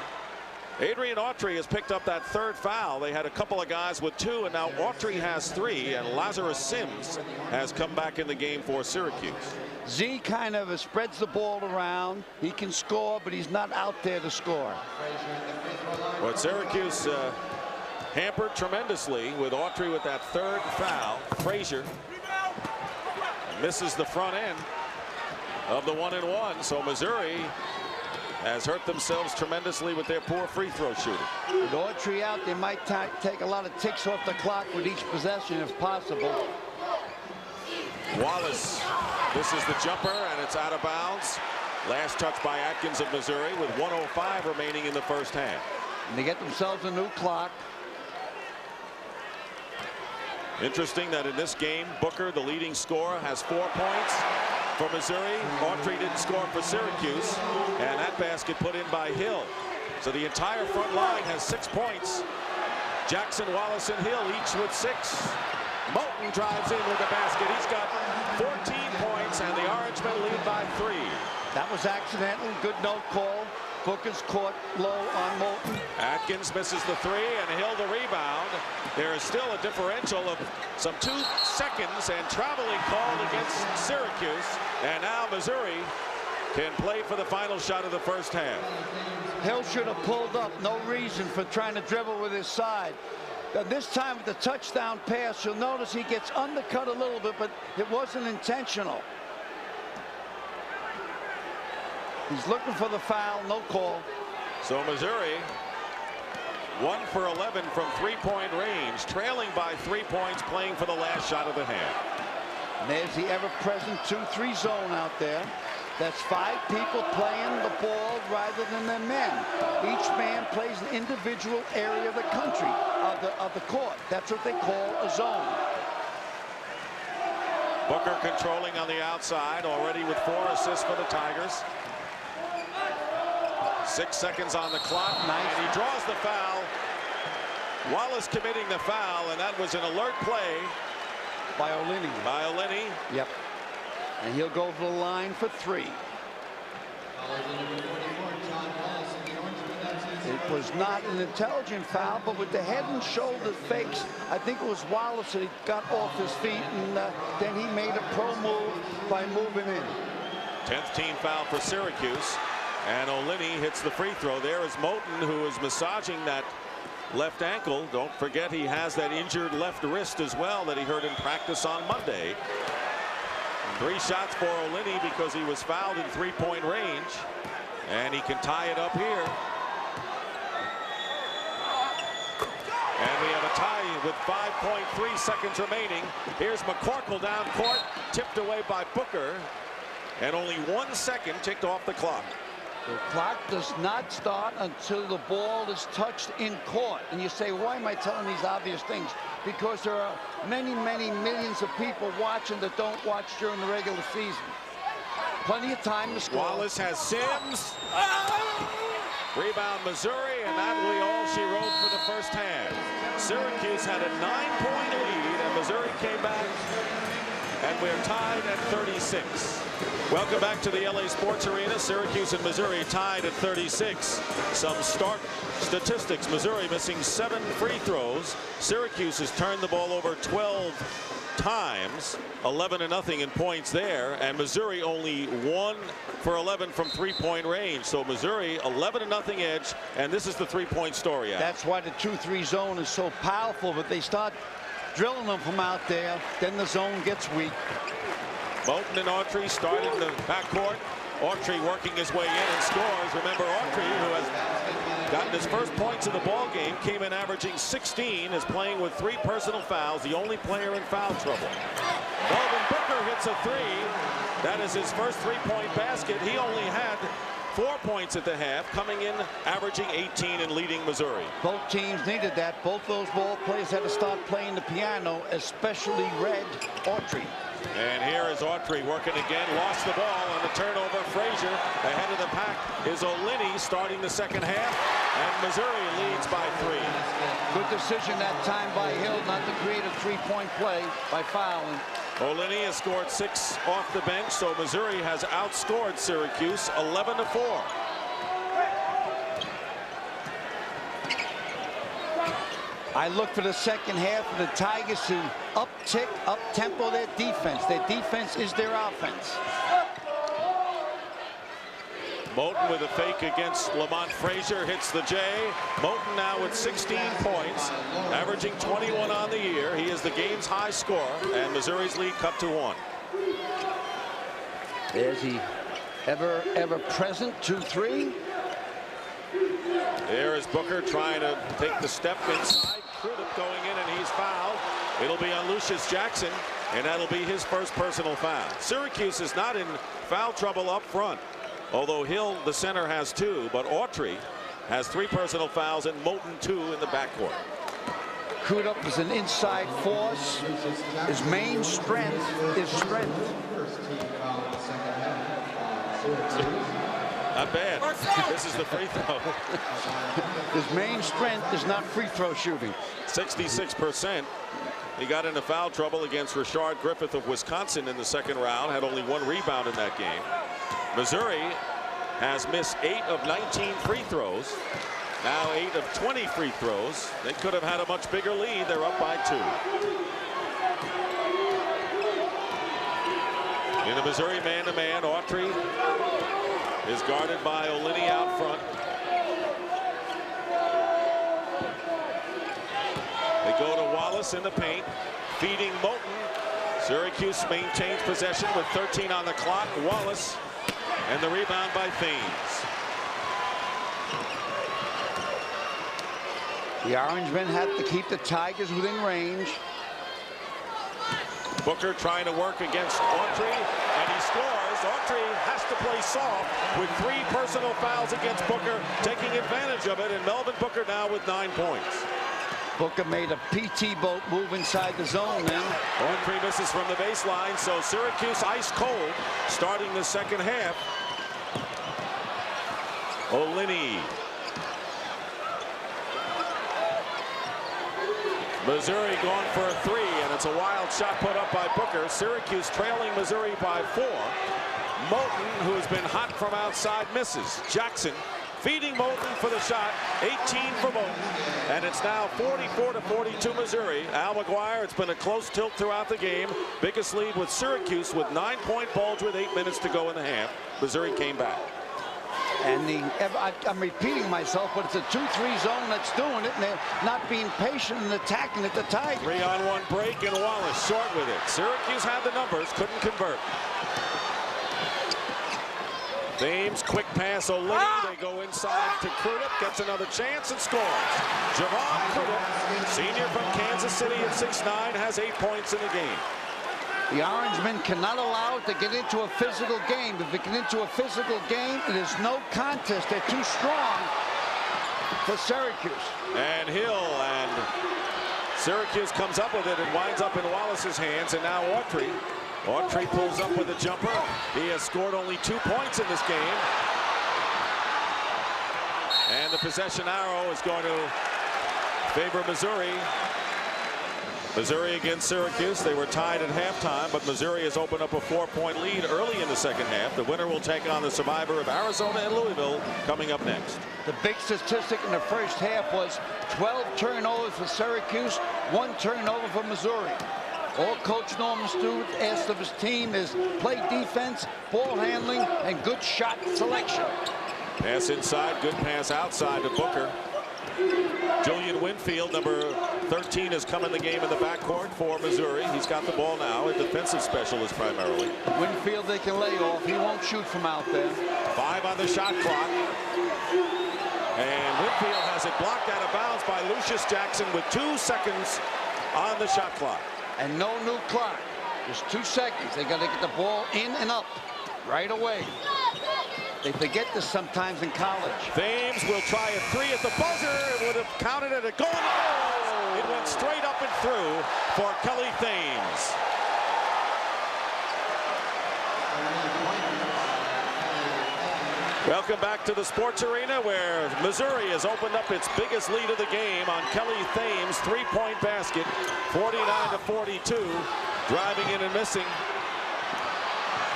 Adrian Autry has picked up that 3rd foul. They had a couple of guys with 2, and now Autry has 3, and Lazarus Sims has come back in the game for Syracuse. Z kind of spreads the ball around. He can score, but he's not out there to score. But Syracuse hampered tremendously with Autry with that 3rd foul. Frazier misses the front end of the 1-and-1, so Missouri has hurt themselves tremendously with their poor free throw shooting. With Autry out, they might take a lot of ticks off the clock with each possession if possible. Wallace misses the jumper, and it's out of bounds. Last touch by Atkins of Missouri with 1:05 remaining in the first half. And they get themselves a new clock. Interesting that in this game, Booker, the leading scorer, has 4 points for Missouri. Autry didn't score for Syracuse, and that basket put in by Hill. So the entire front line has 6 points. Jackson, Wallace, and Hill each with 6. Moten drives in with the basket. He's got 14 points, and the Orangemen lead by 3. That was accidental. Good no call. Booker's caught low on Moulton. Atkins misses the three, and Hill the rebound. There is still a differential of some 2 seconds, and traveling called against Syracuse. And now Missouri can play for the final shot of the first half. Hill should have pulled up. No reason for trying to dribble with his side. This time with the touchdown pass, you'll notice he gets undercut a little bit, but it wasn't intentional. He's looking for the foul, no call. So Missouri 1 for 11 from 3-point range, trailing by 3 points, playing for the last shot of the half. And there's the ever-present 2-3 zone out there. That's 5 people playing the ball rather than their men. Each man plays an individual area of the country, of the court. That's what they call a zone. Booker controlling on the outside, already with 4 assists for the Tigers. 6 seconds on the clock, nice. And he draws the foul. Wallace committing the foul, and that was an alert play by Olini. Yep. And he'll go for the line for 3. It was not an intelligent foul, but with the head and shoulder fakes, I think it was Wallace that he got off his feet, and then he made a pro move by moving in. 10th team foul for Syracuse, and Olini hits the free throw. There is Moulton, who is massaging that left ankle. Don't forget he has that injured left wrist as well that he hurt in practice on Monday. 3 shots for Olini because he was fouled in 3-point range, and he can tie it up here. And we have a tie with 5.3 seconds remaining. Here's McCorkle down court, tipped away by Booker, and only 1 second ticked off the clock. The clock does not start until the ball is touched in court. And you say, why am I telling these obvious things? Because there are many, many millions of people watching that don't watch during the regular season. Plenty of time to score. Wallace has Sims. Rebound Missouri, and that will be all she wrote for the first half. Syracuse had a 9-point lead, and Missouri came back, and we're tied at 36. Welcome back to the LA Sports Arena. Syracuse and Missouri tied at 36. Some stark statistics. Missouri missing 7 free throws. Syracuse has turned the ball over 12 times, 11-0 in points there, and Missouri only 1 for 11 from 3-point range. So Missouri 11-0 edge, and this is the 3-point story. That's why the 2-3 zone is so powerful, but they start drilling them from out there, then the zone gets weak. Moulton and Autry start in the backcourt. Autry working his way in and scores. Remember, Autry, who has gotten his first points in the ball game, came in averaging 16, is playing with 3 personal fouls, the only player in foul trouble. Melvin Booker hits a 3. That is his first 3-point basket. He only had 4 points at the half, coming in averaging 18 and leading Missouri. Both teams needed that. Both those ball players had to start playing the piano, especially Red Autry. And here is Autry working again, lost the ball on the turnover. Frazier ahead of the pack is Olini starting the second half, and Missouri leads by 3. Good decision that time by Hill not to create a 3-point play by fouling. Olini has scored 6 off the bench, so Missouri has outscored Syracuse 11-4. I look for the second half of the Tigers to up-tempo their defense. Their defense is their offense. Moulton with a fake against Lamont Frazier, hits the J. Moulton now with 16 points, averaging 21 on the year. He is the game's high scorer, and Missouri's lead cut to 1. There's the ever-present 2-3. There is Booker trying to take the step inside. Crudup going in, and he's fouled. It'll be on Lucius Jackson, and that'll be his first personal foul. Syracuse is not in foul trouble up front, although Hill, the center, has 2, but Autry has 3 personal fouls and Moulton 2 in the backcourt. Crudup is an inside force. His main strength is strength. Not bad. This is the free throw. His main strength is not free throw shooting. 66%. He got into foul trouble against Rashard Griffith of Wisconsin in the second round. Had only 1 rebound in that game. Missouri has missed 8 of 19 free throws. Now 8 of 20 free throws. They could have had a much bigger lead. They're up by 2. In the Missouri man-to-man, Autry is guarded by Olini out front. They go to Wallace in the paint, feeding Moulton. Syracuse maintains possession with 13 on the clock. Wallace, and the rebound by Thames. The Orangemen have to keep the Tigers within range. Booker trying to work against Autry, and he scores. Autry has to play soft with 3 personal fouls against Booker, taking advantage of it, and Melvin Booker now with 9 points. Booker made a PT boat move inside the zone then. Autry misses from the baseline, so Syracuse ice cold starting the second half. Olini. Missouri going for a 3, and it's a wild shot put up by Booker. Syracuse trailing Missouri by 4. Moulton, who has been hot from outside, misses. Jackson feeding Moulton for the shot. 18 for Moulton, and it's now 44-42 Missouri. Al McGuire, it's been a close tilt throughout the game. Biggest lead with Syracuse with 9-point bulge with 8 minutes to go in the half. Missouri came back. And I'm repeating myself, but it's a 2-3 zone that's doing it, and they're not being patient and attacking at the Tigers. 3-on-1 break, and Wallace short with it. Syracuse had the numbers, couldn't convert. Thames, quick pass, Olini. They go inside to Crudup, gets another chance and scores. Javon Crudup, senior from Kansas City at 6'9", has 8 points in the game. The Orangemen cannot allow it to get into a physical game. If it gets into a physical game, it is no contest. They're too strong for Syracuse. And Hill, and Syracuse comes up with it and winds up in Wallace's hands, and now Autry. Autry pulls up with a jumper. He has scored only 2 points in this game. And the possession arrow is going to favor Missouri. Missouri against Syracuse. They were tied at halftime, but Missouri has opened up a 4-point lead early in the second half. The winner will take on the survivor of Arizona and Louisville coming up next. The big statistic in the first half was 12 turnovers for Syracuse, 1 turnover for Missouri. All Coach Norman Stewart asked of his team is play defense, ball handling, and good shot selection. Pass inside, good pass outside to Booker. Julian Winfield, number 13, has come in the game in the backcourt for Missouri. He's got the ball now, a defensive specialist primarily. Winfield they can lay off. He won't shoot from out there. 5 on the shot clock. And Winfield has it blocked out of bounds by Lucius Jackson with 2 seconds on the shot clock. And no new clock. Just 2 seconds. They got to get the ball in and up right away. They forget this sometimes in college. Thames will try a 3 at the buzzer. It would have counted at a goal. Oh! It went straight up and through for Kelly Thames. Welcome back to the sports arena, where Missouri has opened up its biggest lead of the game on Kelly Thames' 3-point basket, 49-42. Driving in and missing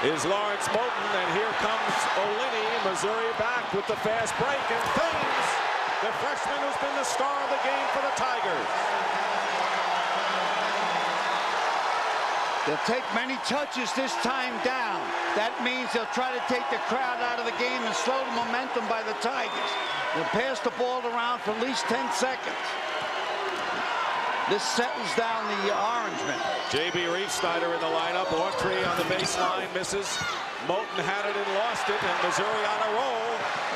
is Lawrence Moulton, and here comes Olini. Missouri back with the fast break, and Thames, the freshman who's been the star of the game for the Tigers. They'll take many touches this time down. That means they'll try to take the crowd out of the game and slow the momentum by the Tigers. They'll pass the ball around for at least 10 seconds. This settles down the Orangemen. J.B. Reef-Snyder in the lineup. Autry on the baseline misses. Moulton had it and lost it, and Missouri on a roll.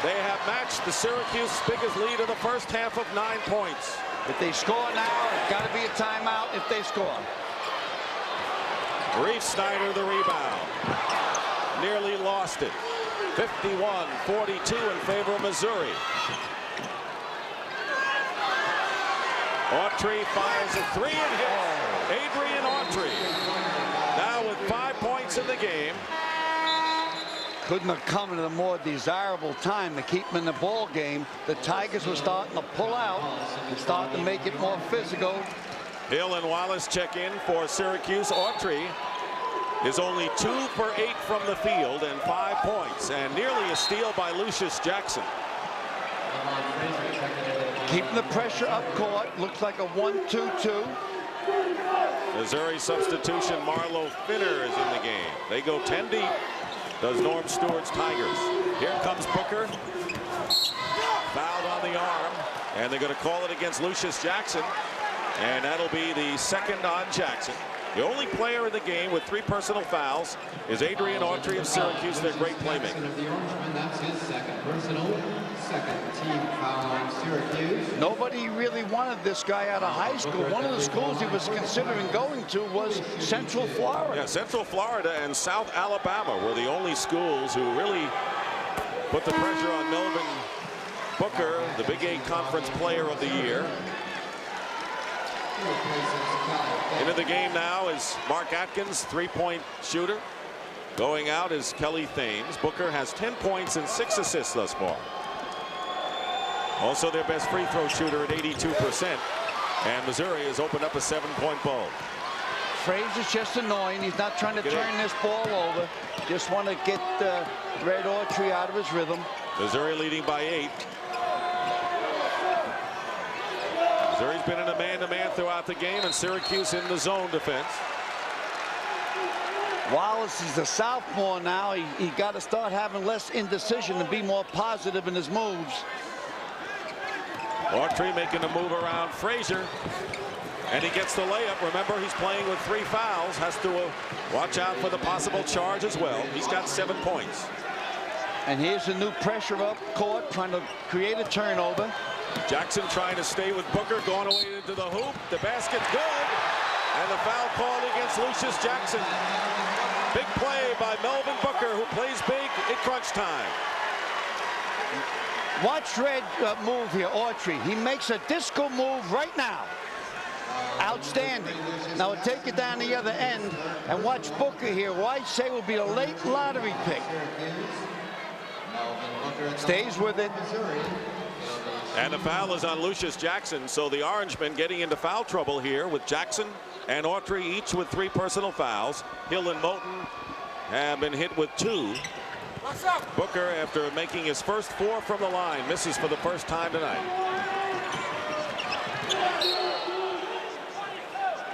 They have matched the Syracuse biggest lead of the first half of 9 points. If they score now, it's got to be a timeout if they score. Reef-Snyder the rebound. Nearly lost it. 51-42 in favor of Missouri. Autry fires a 3 and hits. Adrian Autry now with 5 points in the game. Couldn't have come at a more desirable time to keep them in the ball game. The Tigers were starting to pull out and starting to make it more physical. Hill and Wallace check in for Syracuse. Autry is only 2 for 8 from the field and 5 points, and nearly a steal by Lucius Jackson. Keeping the pressure up court. Looks like a 1-2-2. Missouri substitution, Marlo Finner is in the game. They go 10 deep, does Norm Stewart's Tigers. Here comes Booker. Fouled on the arm, and they're going to call it against Lucius Jackson, and that'll be the second on Jackson. The only player in the game with 3 personal fouls is Adrian Autry of Syracuse, their great playmaker. That's his second personal, second team foul on Syracuse. Nobody really wanted this guy out of high school. One of the schools he was considering going to was Central Florida. Yeah, Central Florida and South Alabama were the only schools who really put the pressure on Melvin Booker, the Big 8 Conference Player of the Year. Into the game now is Mark Atkins, 3-point shooter. Going out is Kelly Thames. Booker has 10 points and 6 assists thus far. Also their best free throw shooter at 82%. And Missouri has opened up a 7-point ball. Frazier's just annoying. He's not trying to turn this ball over. Just want to get Red Autry out of his rhythm. Missouri leading by 8. Missouri's been in a man-to-man throughout the game, and Syracuse in the zone defense. Wallace is a sophomore now. He got to start having less indecision and be more positive in his moves. Autry making a move around Frazier, and he gets the layup. Remember, he's playing with 3 fouls. Has to watch out for the possible charge as well. He's got 7 points. And here's a new pressure up court, trying to create a turnover. Jackson trying to stay with Booker, going away into the hoop. The basket's good, and the foul called against Lucius Jackson. Big play by Melvin Booker, who plays big at crunch time. Watch Red move here, Autry. He makes a disco move right now. Outstanding. Now we'll take it down the other end and watch Booker here, who I say will be a late lottery pick. Stays with it. And the foul is on Lucius Jackson, so the Orangemen getting into foul trouble here with Jackson and Autry each with 3 personal fouls. Hill and Moten have been hit with 2. Booker, after making his first 4 from the line, misses for the first time tonight.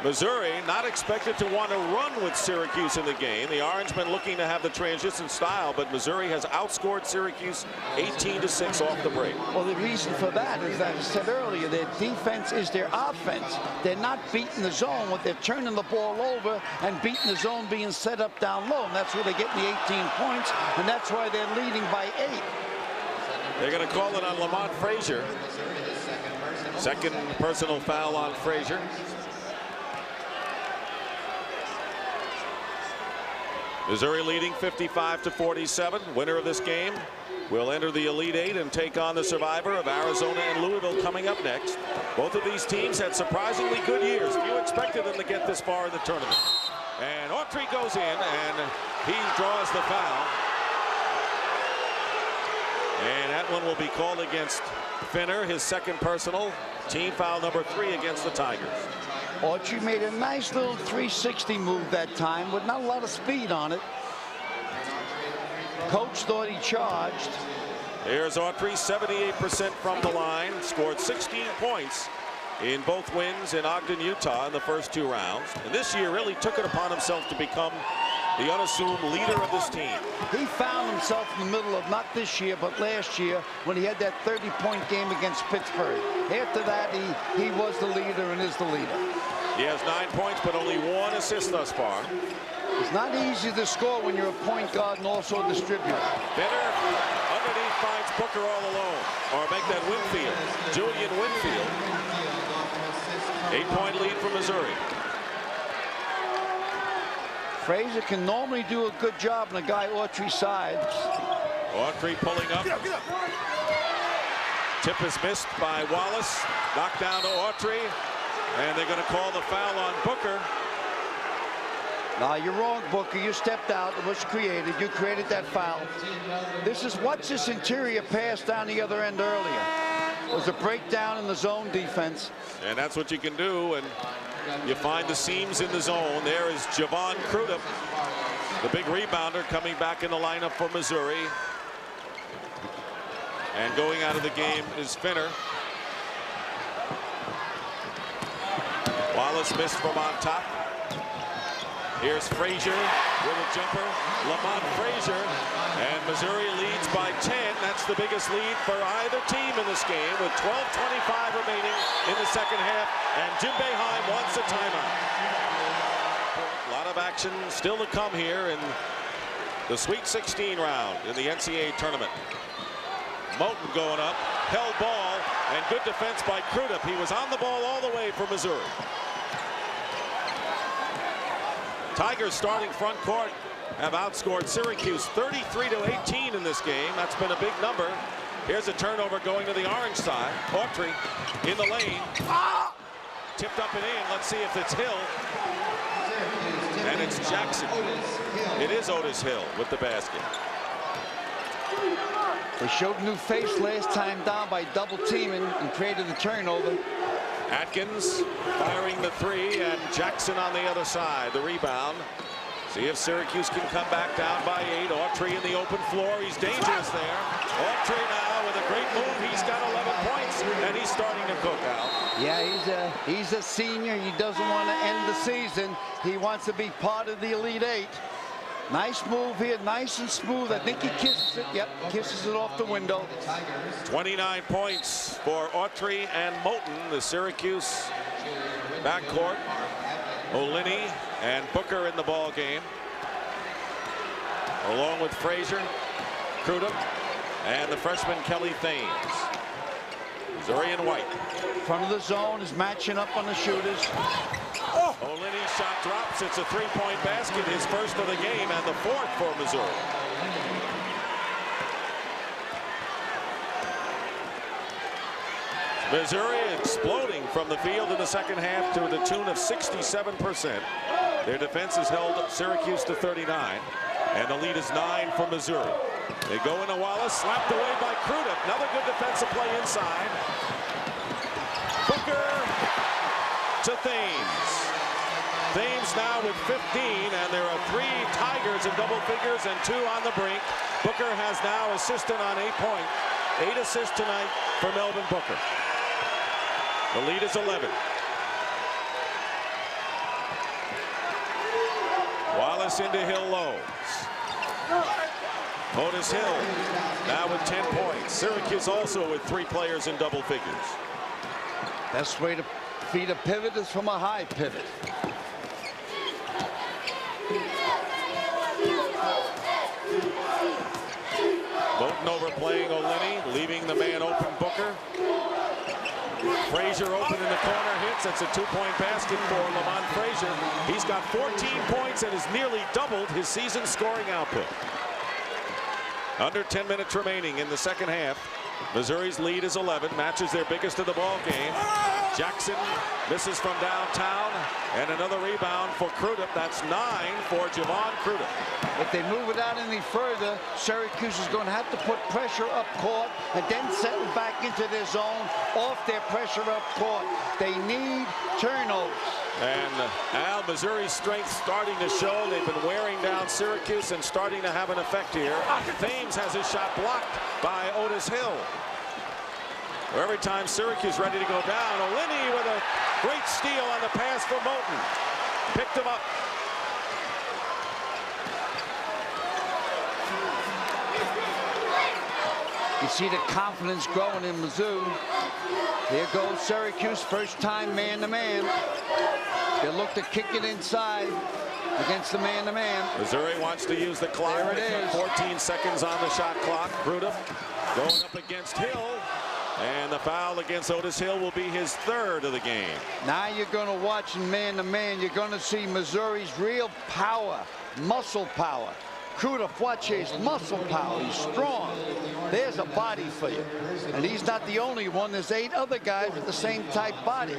Missouri not expected to want to run with Syracuse in the game. The Orangemen looking to have the transition style, but Missouri has outscored Syracuse 18-6 off the break. Well, the reason for that is that I said earlier, their defense is their offense. They're not beating the zone, but they're turning the ball over and beating the zone being set up down low, and that's where they get the 18 points, and that's why they're leading by 8. They're going to call it on Lamont Frazier. Second personal foul on Frazier. Missouri leading 55-47. Winner of this game will enter the Elite 8 and take on the survivor of Arizona and Louisville coming up next. Both of these teams had surprisingly good years. Few expected them to get this far in the tournament. And Autry goes in, and he draws the foul. And that one will be called against Finner, his second personal. Team foul number 3 against the Tigers. Autry made a nice little 360 move that time with not a lot of speed on it. Coach thought he charged. Here's Autry, 78% from the line, scored 16 points in both wins in Ogden, Utah in the first 2 rounds. And this year really took it upon himself to become the unassumed leader of this team. He found himself in the middle of, not this year, but last year when he had that 30-point game against Pittsburgh. After that, he was the leader and is the leader. He has 9 points, but only 1 assist thus far. It's not easy to score when you're a point guard and also a distributor. Finner underneath finds Booker all alone. Or make that Winfield, Julian Winfield. 8-point lead for Missouri. Frazier can normally do a good job on a guy Autry's side. Autry pulling up. Tip is missed by Wallace. Knocked down to Autry. And they're going to call the foul on Booker. No, you're wrong, Booker. You stepped out. It was created. You created that foul. Watch this interior pass down the other end earlier. It was a breakdown in the zone defense. And that's what you can do. And you find the seams in the zone. There is Javon Crudup. The big rebounder coming back in the lineup for Missouri. And going out of the game is Finner. Wallace missed from on top. Here's Frazier with a jumper. Lamont Frazier. And Missouri leads by 10. That's the biggest lead for either team in this game with 12:25 remaining in the second half. And Jim Boeheim wants a timeout. A lot of action still to come here in the Sweet 16 round in the NCAA tournament. Moten going up, held ball, and good defense by Crudup. He was on the ball all the way for Missouri. Tigers starting front court have outscored Syracuse 33-18 in this game. That's been a big number. Here's a turnover going to the orange side. Autry in the lane. Tipped up and in. Let's see if it's Hill. And it's Jackson. It is Otis Hill with the basket. They showed new face last time down by double teaming and created the turnover. Atkins firing the three, and Jackson on the other side. The rebound. See if Syracuse can come back down by 8. Autry in the open floor. He's dangerous there. Autry now with a great move. He's got 11 points, and he's starting to cook out. Yeah, he's a senior. He doesn't want to end the season. He wants to be part of the Elite Eight. Nice move here, nice and smooth. I think he kisses it. Yep, kisses it off the window. 29 points for Autry and Moten, the Syracuse backcourt. Olini and Booker in the ball game, along with Frazier, Crudup, and the freshman Kelly Thames. Missouri in white. Front of the zone is matching up on the shooters. Olini's shot drops. It's a three-point basket, his first of the game and the fourth for Missouri. Missouri exploding from the field in the second half to the tune of 67%. Their defense has held Syracuse to 39, and the lead is 9 for Missouri. They go into Wallace, slapped away by Crudup. Another good defensive play inside. Booker to Thames. Thames now with 15, and there are 3 Tigers in double figures and 2 on the brink. Booker has now assisted on 8 points. 8 assists tonight for Melvin Booker. The lead is 11. Wallace into Hill lows. Otis Hill now with 10 points. Syracuse also with 3 players in double figures. Best way to feed a pivot is from a high pivot. Moten overplaying Olini, leaving the man open Booker. Frazier open in the corner, hits. That's a 2-point basket for Lamont Frazier. He's got 14 points and has nearly doubled his season scoring output. Under 10 minutes remaining in the second half. Missouri's lead is 11, matches their biggest of the ball game. Jackson misses from downtown, and another rebound for Crudup. That's 9 for Javon Crudup. If they move it out any further, Syracuse is going to have to put pressure up court and then settle back into their zone off their pressure up court. They need turnovers. And Al, Missouri's strength starting to show. They've been wearing down Syracuse and starting to have an effect here. Thames has his shot blocked by Otis Hill. Every time Syracuse ready to go down, Olini with a great steal on the pass for Moten. Picked him up. You see the confidence growing in Mizzou. Here goes Syracuse, first time man-to-man. They look to kick it inside against the man-to-man. Missouri wants to use the clock. There it is. 14 seconds on the shot clock. Crudup going up against Hill. And the foul against Otis Hill will be his 3rd of the game. Now you're going to watch in man-to-man. You're going to see Missouri's real power, muscle power. Crudup, watch his muscle power. He's strong. there's a body for you. And he's not the only one. There's 8 other guys with the same type body.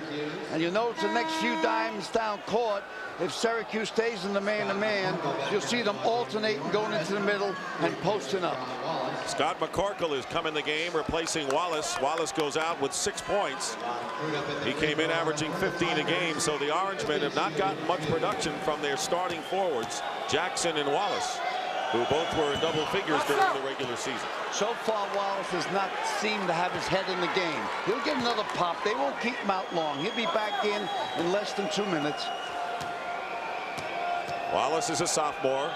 And you notice the next few dimes down court, if Syracuse stays in the man-to-man, you'll see them alternating, going into the middle and posting up. Scott McCorkle has come in the game, replacing Wallace. Wallace goes out with 6 points. He came in averaging 15 a game, so the Orangemen have not gotten much production from their starting forwards, Jackson and Wallace, who both were in double figures during the regular season. So far, Wallace has not seemed to have his head in the game. He'll get another pop. They won't keep him out long. He'll be back in less than 2 minutes. Wallace is a sophomore.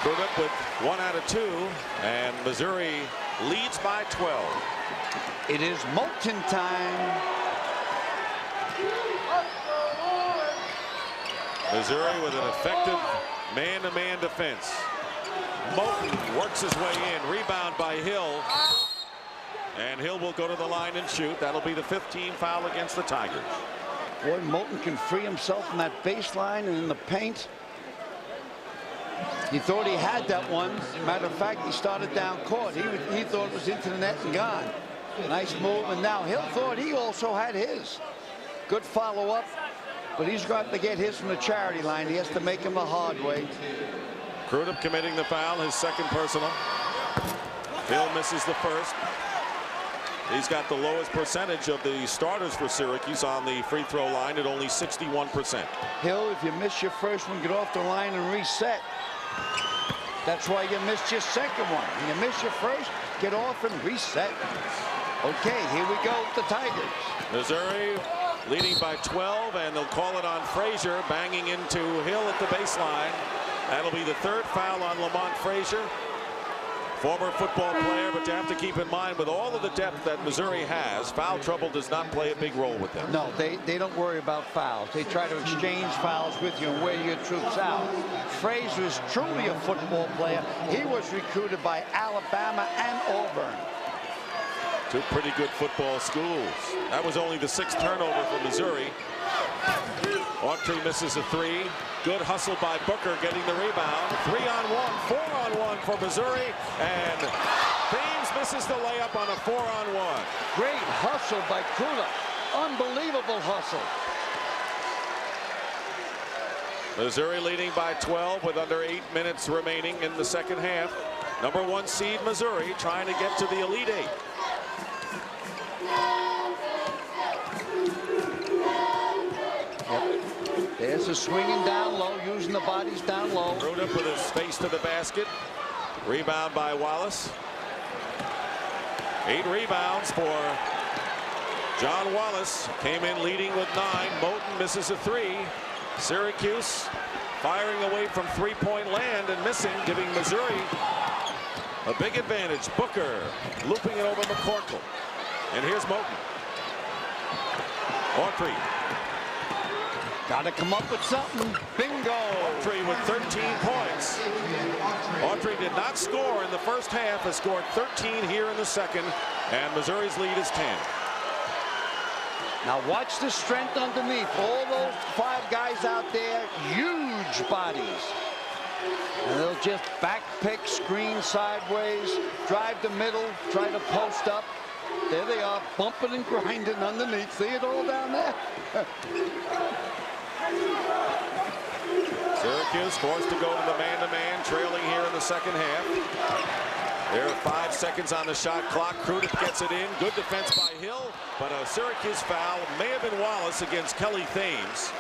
Crudup with 1 out of 2, and Missouri leads by 12. It is Moulton time. Missouri with an effective man-to-man defense. Moulton works his way in. Rebound by Hill. And Hill will go to the line and shoot. That'll be the 15th foul against the Tigers. Boy, Moulton can free himself from that baseline and in the paint. He thought he had that one. Matter of fact, he started down court. He thought it was into the net and gone. Nice move. And now Hill thought he also had his. Good follow-up. But he's got to get his from the charity line. He has to make him the hard way. Crudup committing the foul, his second personal. Hill misses the first. He's got the lowest percentage of the starters for Syracuse on the free throw line at only 61%. Hill, if you miss your first one, get off the line and reset. That's why you missed your second one. When you miss your first, get off and reset. Okay, here we go with the Tigers. Missouri leading by 12, and they'll call it on Frazier, banging into Hill at the baseline. That'll be the 3rd foul on Lamont Frazier. Former football player, but you have to keep in mind, with all of the depth that Missouri has, foul trouble does not play a big role with them. No, they don't worry about fouls. They try to exchange fouls with you and wear your troops out. Frazier is truly a football player. He was recruited by Alabama and Auburn. 2 pretty good football schools. That was only the 6th turnover for Missouri. Autry misses a 3. Good hustle by Booker, getting the rebound. 3-on-1, 4-on-1 for Missouri, and Thames misses the layup on a 4-on-1. Great hustle by Crudup. Unbelievable hustle. Missouri leading by 12 with under 8 minutes remaining in the second half. Number 1 seed Missouri trying to get to the Elite 8. There's a swinging down low, using the bodies down low. Crudup with his face to the basket. Rebound by Wallace. 8 rebounds for John Wallace. Came in leading with 9. Moulton misses a 3. Syracuse firing away from 3-point land and missing, giving Missouri a big advantage. Booker looping it over McCorkle. And here's Moulton. Autry. Got to come up with something. Bingo. Autry with 13 points. Autry did not score in the first half, has scored 13 here in the second, and Missouri's lead is 10. Now watch the strength underneath. All those 5 guys out there, huge bodies. And they'll just back pick, screen sideways, drive the middle, try to post up. There they are, bumping and grinding underneath. See it all down there? Syracuse forced to go to the man-to-man, trailing here in the second half. There are 5 seconds on the shot clock. Crudup gets it in. Good defense by Hill, but a Syracuse foul may have been Wallace against Kelly Thames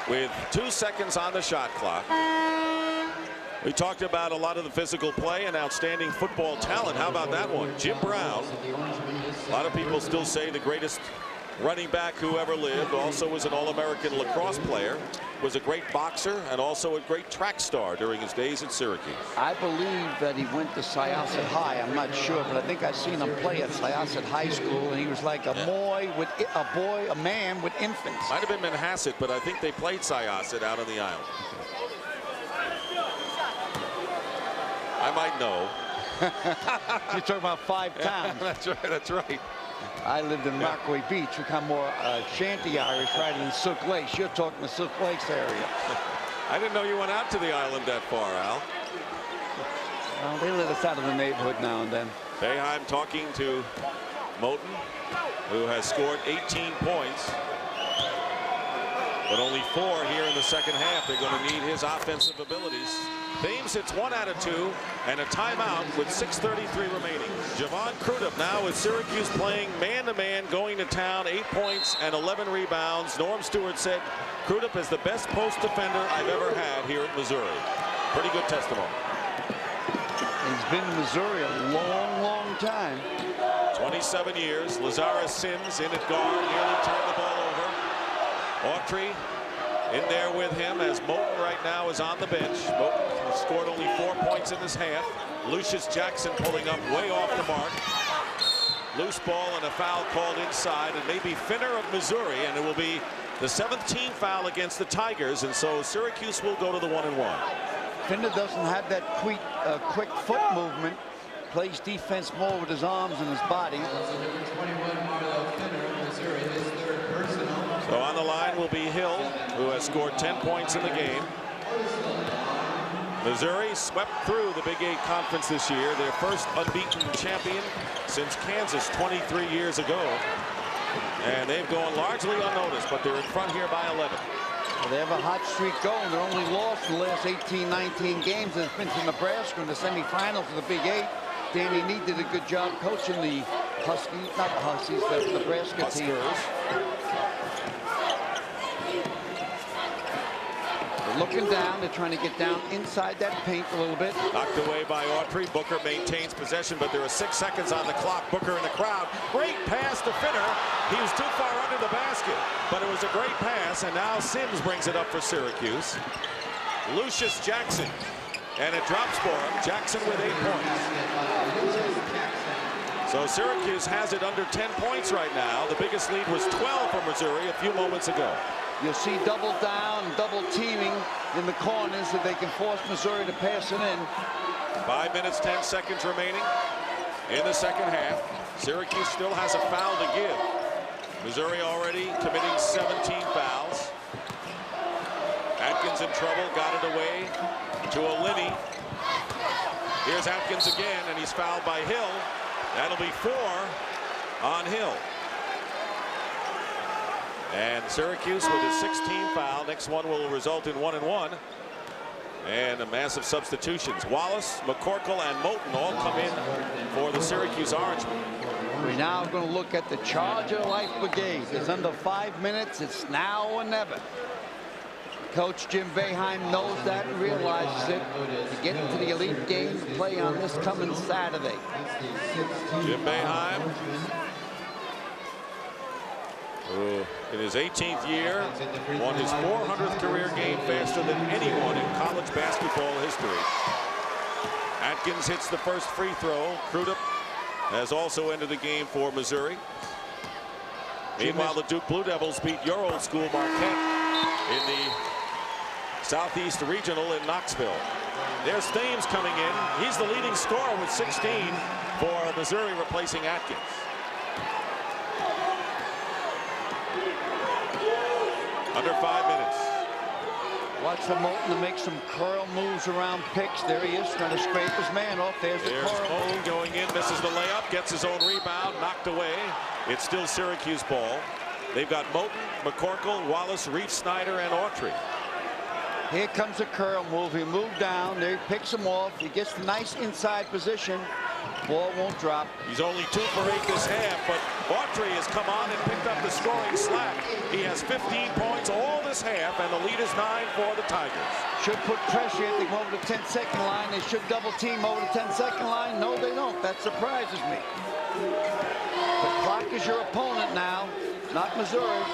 with 2 seconds on the shot clock. We talked about a lot of the physical play and outstanding football talent. How about that one? Jim Brown. A lot of people still say the greatest running back who ever lived. Also was an All-American lacrosse player. Was a great boxer and also a great track star during his days at Syracuse. I believe that he went to Syosset High. I'm not sure, but I think I've seen him play at Syosset High School, and he was like a a man with infants. Might have been Manhasset, but I think they played Syosset out on the island. I might know. You're talking about 5 towns. That's right. That's right. I lived in Rockaway Beach. We come more shanty Irish right in Silk Lakes. You're talking the Silk Lakes area. I didn't know you went out to the island that far, Al. Well, they let us out of the neighborhood now and then. Boeheim talking to Moten, who has scored 18 points. But only 4 here in the second half. They're going to need his offensive abilities. Thames hits 1 out of 2 and a timeout with 6:33 remaining. Javon Crudup now with Syracuse playing man-to-man, going to town, 8 points and 11 rebounds. Norm Stewart said Crudup is the best post defender I've ever had here at Missouri. Pretty good testimony. He's been in Missouri a long, long time. 27 years. Lazarus Sims in at guard, nearly turned the ball over. Autry in there with him as Moten right now is on the bench. Moten has scored only 4 points in this half. Lucius Jackson pulling up way off the mark. Loose ball and a foul called inside. It may be Finner of Missouri, and it will be the 7th team foul against the Tigers, and so Syracuse will go to the 1-and-1. Finner doesn't have that quick foot movement. Plays defense more with his arms and his body. So on the line will be Hill, who has scored 10 points in the game. Missouri swept through the Big 8 Conference this year, their first unbeaten champion since Kansas 23 years ago. And they've gone largely unnoticed, but they're in front here by 11. Well, they have a hot streak going. They're only lost in the last 18, 19 games. It's been to Nebraska in the semifinals of the Big 8. Danny Nee did a good job coaching the Huskies, not the Huskies, the Nebraska team. They're looking down. They're trying to get down inside that paint a little bit. Knocked away by Autry. Booker maintains possession, but there are 6 seconds on the clock. Booker in the crowd. Great pass to Finner. He was too far under the basket, but it was a great pass, and now Sims brings it up for Syracuse. Lucius Jackson, and it drops for him. Jackson with 8 points. So Syracuse has it under 10 points right now. The biggest lead was 12 for Missouri a few moments ago. You'll see double down, double teaming in the corners so they can force Missouri to pass it in. 5 minutes, 10 seconds remaining in the second half. Syracuse still has a foul to give. Missouri already committing 17 fouls. Atkins in trouble, got it away to Olyny. Here's Atkins again, and he's fouled by Hill. That'll be 4 on Hill. And Syracuse with his 16th foul. Next one will result in 1-and-1. And a massive substitutions. Wallace, McCorkle, and Moten all come in for the Syracuse Orangemen. We're now going to look at the Charger Life Brigade. It's under 5 minutes. It's now or never. Coach Jim Boeheim knows that and realizes it. To get into the elite game, play on this coming Saturday. Jim Boeheim, who in his 18th year won his 400th career game faster than anyone in college basketball history. Atkins hits the first free throw. Crudup has also ended the game for Missouri. Meanwhile, the Duke Blue Devils beat your old school Marquette in the Southeast Regional in Knoxville. There's Thames coming in. He's the leading scorer with 16 for Missouri, replacing Atkins. Under 5 minutes. Watch for Moten to make some curl moves around picks. There he is, trying to scrape his man off. There's Moten going in, misses the layup, gets his own rebound, knocked away. It's still Syracuse ball. They've got Moten, McCorkle, Wallace, Reef Snyder, and Autry. Here comes a curl move. He moved down. There he picks him off. He gets the nice inside position. Ball won't drop. He's only 2 for 8 this half, but Autry has come on and picked up the scoring slack. He has 15 points all this half, and the lead is 9 for the Tigers. Should put pressure if they go over the 10-second line. They should double team over the 10-second line. No, they don't. That surprises me. The clock is your opponent now, not Missouri.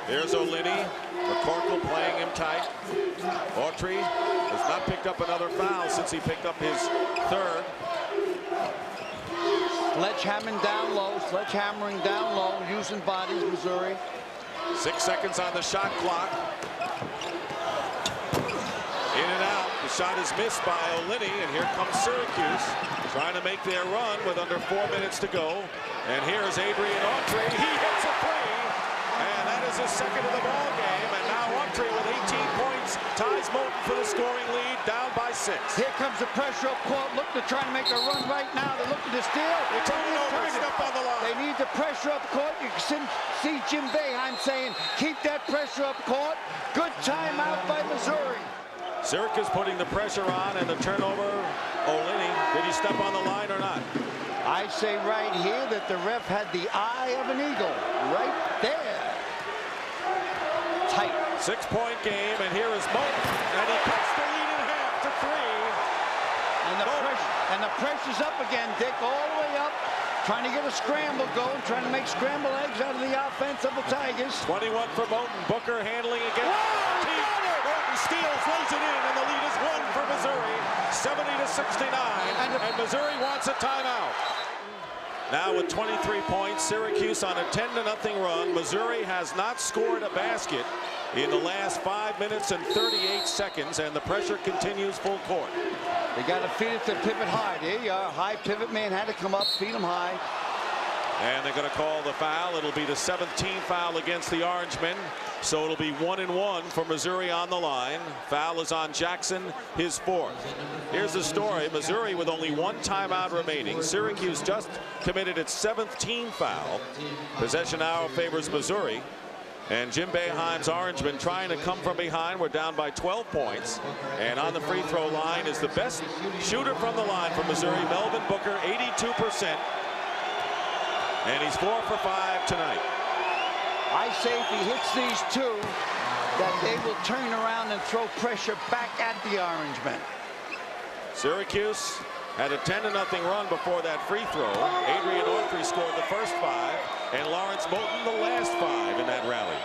There's Olyny. McCorkle playing him tight. Autry has not picked up another foul since he picked up his 3rd. Sledgehammering down low, using bodies, Missouri. 6 seconds on the shot clock. In and out. The shot is missed by Olyny, and here comes Syracuse trying to make their run with under 4 minutes to go. And here's Adrian Autry. He hits a 3, and that is his 2nd of the ball game. And now Autry with points, ties Moulton for the scoring lead, down by 6. Here comes the pressure up court. Look, they're trying to make a run right now. They're looking to steal. They turn it over, step on the line. They need the pressure up court. You can see Jim Boeheim saying, keep that pressure up court. Good timeout by Missouri. Syracuse putting the pressure on, and the turnover, Olini. Did he step on the line or not? I say right here that the ref had the eye of an eagle. Right there. Tight. 6-point game, and here is Moulton, and he cuts the lead in half to 3. And the pressure's up again, Dick, all the way up. Trying to get a scramble going, trying to make scramble eggs out of the offense of the Tigers. 21 for Moulton. Booker handling again. Moulton steals, lays it in, and the lead is 1 for Missouri. 70-69, and Missouri wants a timeout. Now with 23 points, Syracuse on a 10-0 run. Missouri has not scored a basket in the last 5 minutes and 38 seconds, and the pressure continues full court. They got to feed it to pivot high. There you are. High pivot man had to come up, feed him high. And they're going to call the foul. It'll be the 17th foul against the Orangemen. So it'll be 1-1 for Missouri on the line. Foul is on Jackson, his 4th. Here's the story. Missouri with only 1 timeout remaining. Syracuse just committed its 7th team foul. Possession now favors Missouri. And Jim Boeheim's Orangemen trying to come from behind. We're down by 12 points. And on the free throw line is the best shooter from the line for Missouri, Melvin Booker, 82%. And he's 4 for 5 tonight. I say if he hits these 2, that they will turn around and throw pressure back at the Orangemen. Syracuse had a 10-0 run before that free throw. Adrian Autry scored the first 5, and Lawrence Moulton the last 5 in that rally.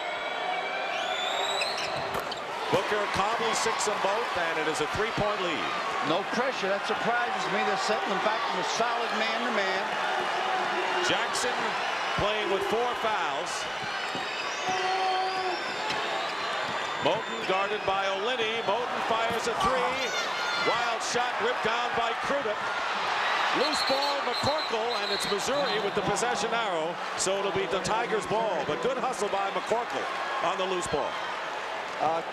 Booker calmly 6 them both, and it is a 3-point lead. No pressure. That surprises me. They're setting them back in a solid man-to-man. Jackson playing with 4 fouls. Moulton guarded by Olini. Moulton fires a 3. Wild shot ripped down by Crudup. Loose ball, McCorkle, and it's Missouri with the possession arrow. So it'll be the Tigers' ball, but good hustle by McCorkle on the loose ball.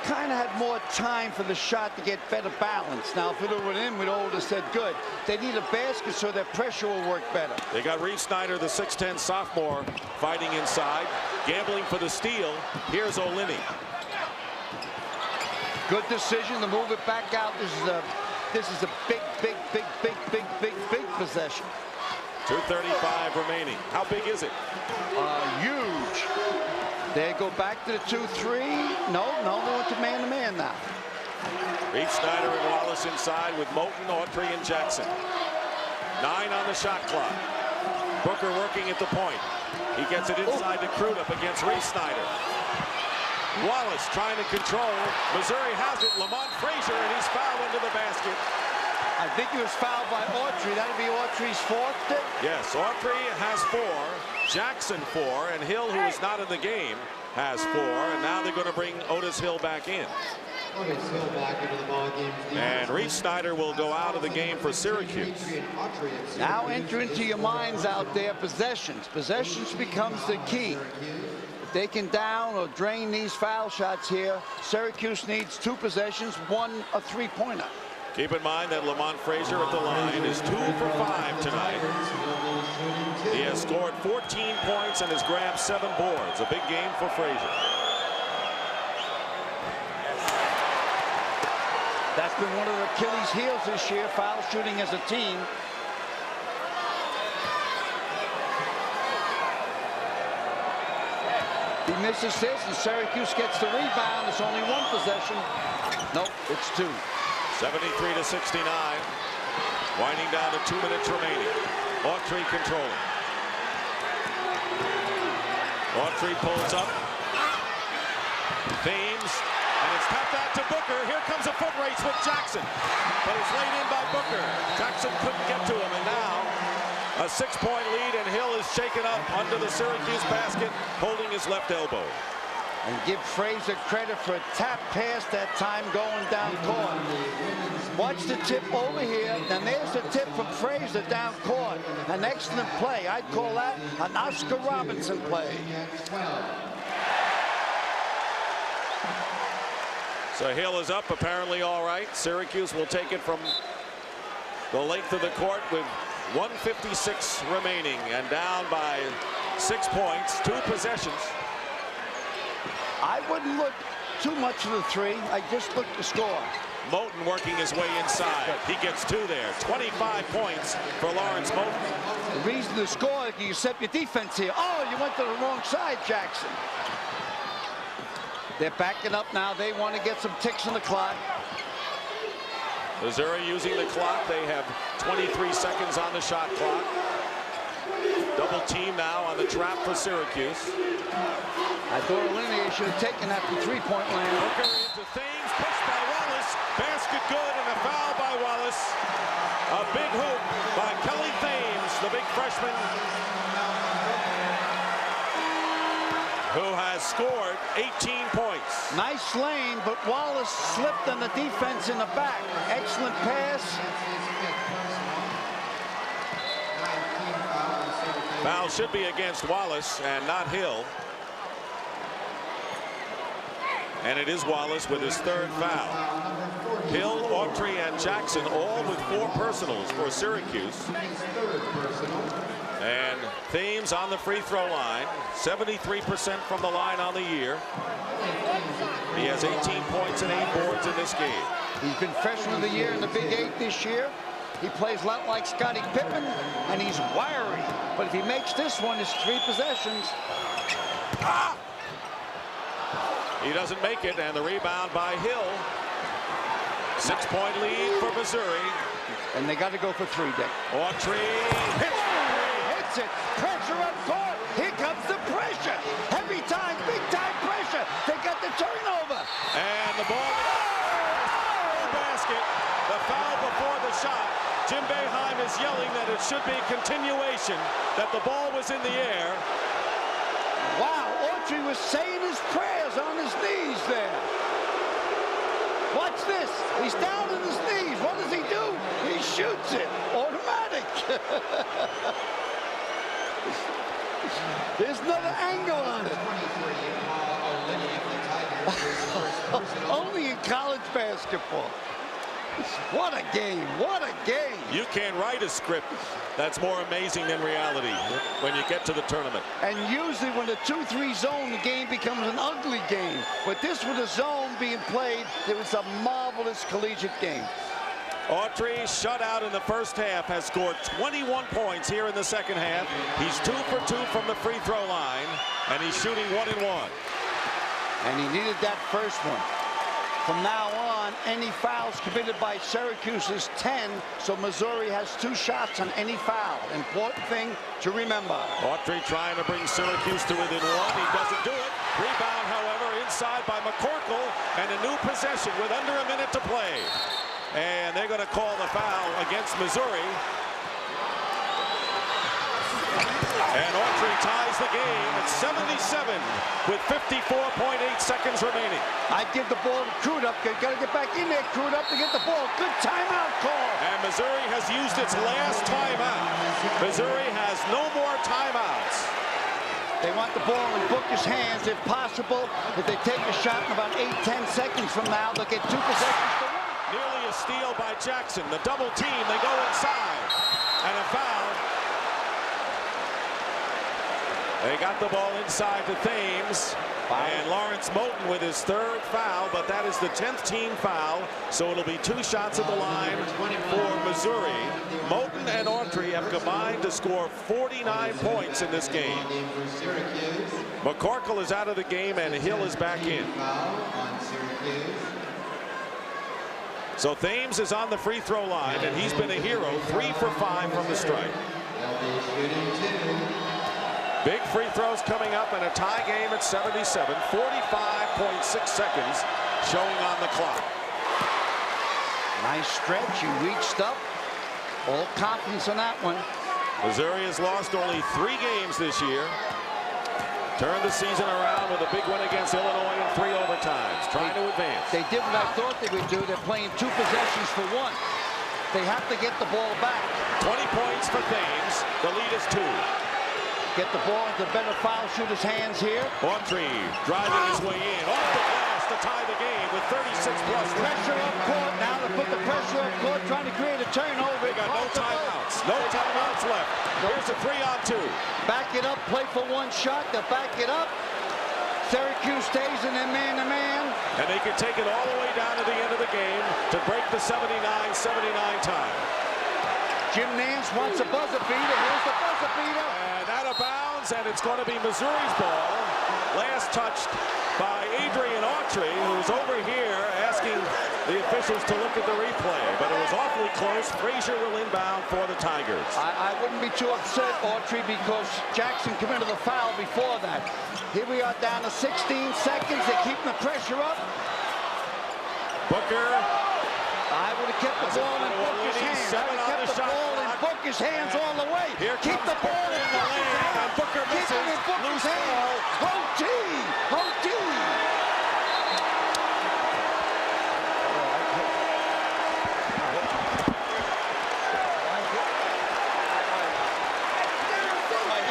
Kind of had more time for the shot to get better balance. Now, if it went in, we'd all have said good. They need a basket so their pressure will work better. They got Reeve Snyder, the 6'10 sophomore, fighting inside, gambling for the steal. Here's Olini. Good decision to move it back out. This is a big possession. 2:35 remaining. How big is it? Huge. They go back to the 2-3. No, they went to man-to-man now. Reeve Snyder and Wallace inside with Moulton, Autry, and Jackson. 9 on the shot clock. Booker working at the point. He gets it inside to Crudup against Reeve Snyder. Wallace trying to control. Missouri has it. Lamont Frazier, and he's fouled into the basket. I think he was fouled by Autry. That'll be Autry's 4th. Yes, Autry has 4. Jackson 4, and Hill, who is not in the game, has 4. And now they're going to bring Otis Hill back in. Otis Hill back into the ball game. And Reeve Snyder will go out of the game for Syracuse. Now enter into your minds out there possessions. Possessions becomes the key. If they can down or drain these foul shots here, Syracuse needs 2 possessions, 1 a 3-pointer. Keep in mind that Lamont Frazier at the line is 2 for 5 tonight. He has scored 14 points and has grabbed 7 boards. A big game for Frazier. That's been one of the Achilles' heels this year, foul shooting as a team. He misses this, and Syracuse gets the rebound. It's only 1 possession. Nope, it's 2. 73-69. Winding down to 2 minutes remaining. Autry controlling. Autry pulls up. Thames. And it's tapped out to Booker. Here comes a foot race with Jackson. But it's laid in by Booker. Jackson couldn't get to him. And now a 6-point lead. And Hill is shaken up under the Syracuse basket, holding his left elbow. And give Frazier credit for a tap pass that time going down court. Watch the tip over here. And there's the tip from Frazier down court. An excellent play. I'd call that an Oscar Robinson play. So Hill is up, apparently all right. Syracuse will take it from the length of the court with 1:56 remaining and down by 6 points, 2 possessions. I wouldn't look too much of the three. I just looked the score. Moten working his way inside. He gets 2 there. 25 points for Lawrence Moten. The reason to score is you set your defense here. Oh, you went to the wrong side, Jackson. They're backing up now. They want to get some ticks on the clock. Missouri using the clock. They have 23 seconds on the shot clock. Double team now on the trap for Syracuse. I thought Linear should have taken that from three-point land. Booker into Thames, pushed by Wallace. Basket good and a foul by Wallace. A big hoop by Kelly Thames, the big freshman, who has scored 18 points. Nice lane, but Wallace slipped on the defense in the back. Excellent pass. Foul should be against Wallace and not Hill. And it is Wallace with his 3rd foul. Hill, Autry, and Jackson all with 4 personals for Syracuse. And Thames on the free throw line, 73% from the line on the year. He has 18 points and 8 boards in this game. He's been freshman of the year in the Big 8 this year. He plays a lot like Scottie Pippen, and he's wiry. But if he makes this one, it's 3 possessions. Ah! He doesn't make it, and the rebound by Hill. 6-point lead for Missouri. And they got to go for 3, Dick. Autry hits it. Pressure up court. Here comes the pressure. Heavy time, big time pressure. They got the turnover. And the ball. Basket. The foul before the shot. Jim Boeheim is yelling that it should be continuation, that the ball was in the air. Wow, Autry was saying his prayers on his knees there. Watch this. He's down on his knees. What does he do? He shoots it. Automatic. There's another angle on it. Only in college basketball. What a game. What a game. You can't write a script that's more amazing than reality when you get to the tournament. And usually when the 2-3 zone, the game becomes an ugly game. But this with a zone being played, it was a marvelous collegiate game. Autry, shut out in the first half, has scored 21 points here in the second half. He's 2 for 2 from the free throw line, and he's shooting 1 and 1. And he needed that first one. From now on, any fouls committed by Syracuse is 10, so Missouri has 2 shots on any foul. Important thing to remember. Autry trying to bring Syracuse to within 1. He doesn't do it. Rebound, however, inside by McCorkle, and a new possession with under a minute to play. And they're going to call the foul against Missouri. And Autry ties the game at 77 with 54.8 seconds remaining. I give the ball to Crudup. Got to get back in there, Crudup, to get the ball. Good timeout call. And Missouri has used its last timeout. Missouri has no more timeouts. They want the ball in Booker's hands if possible. If they take a shot in about 8-10 seconds from now, they'll get 2 possessions to 1. Nearly a steal by Jackson. The double team, they go inside. And a foul. They got the ball inside to Thames. And Lawrence Moten with his 3rd foul, but that is the 10th team foul, so it'll be 2 shots at the line for Missouri. Moten and Autry have combined to score 49 points in this game. McCorkle is out of the game and Hill is back in. So Thames is on the free throw line, and he's been a hero, 3 for 5 from the stripe. Big free throws coming up and a tie game at 77. 45.6 seconds showing on the clock. Nice stretch. He reached up. All confidence on that one. Missouri has lost only 3 games this year. Turned the season around with a big win against Illinois in 3 overtimes, trying to advance. They did what I thought they would do. They're playing 2 possessions for 1. They have to get the ball back. 20 points for Thames. The lead is 2. Get the ball into better foul shooter's hands here. Autry driving his way in. Off the glass, to tie the game with 36 plus. Pressure up court. Now they put the pressure up court, trying to create a turnover. They got no timeouts. No timeouts left. Here's a 3-on-2. Back it up. Play for one shot. They'll back it up. Syracuse stays in their man-to-man. And they can take it all the way down to the end of the game to break the 79-79 tie. Jim Nance wants a buzzer beater. Here's the buzzer beater. And out of bounds, and it's going to be Missouri's ball. Last touched by Adrian Autry, who's over here asking the officials to look at the replay. But it was awfully close. Frazier will inbound for the Tigers. I wouldn't be too upset, Autry, because Jackson committed the foul before that. Here we are down to 16 seconds. They're keeping the pressure up. Booker. I would have kept the ball in Booker's hands. I would have kept the ball in Booker's hands all the way. Keep the ball in Booker's hands. And Booker misses. Keep it in Booker's hands. OT! OT!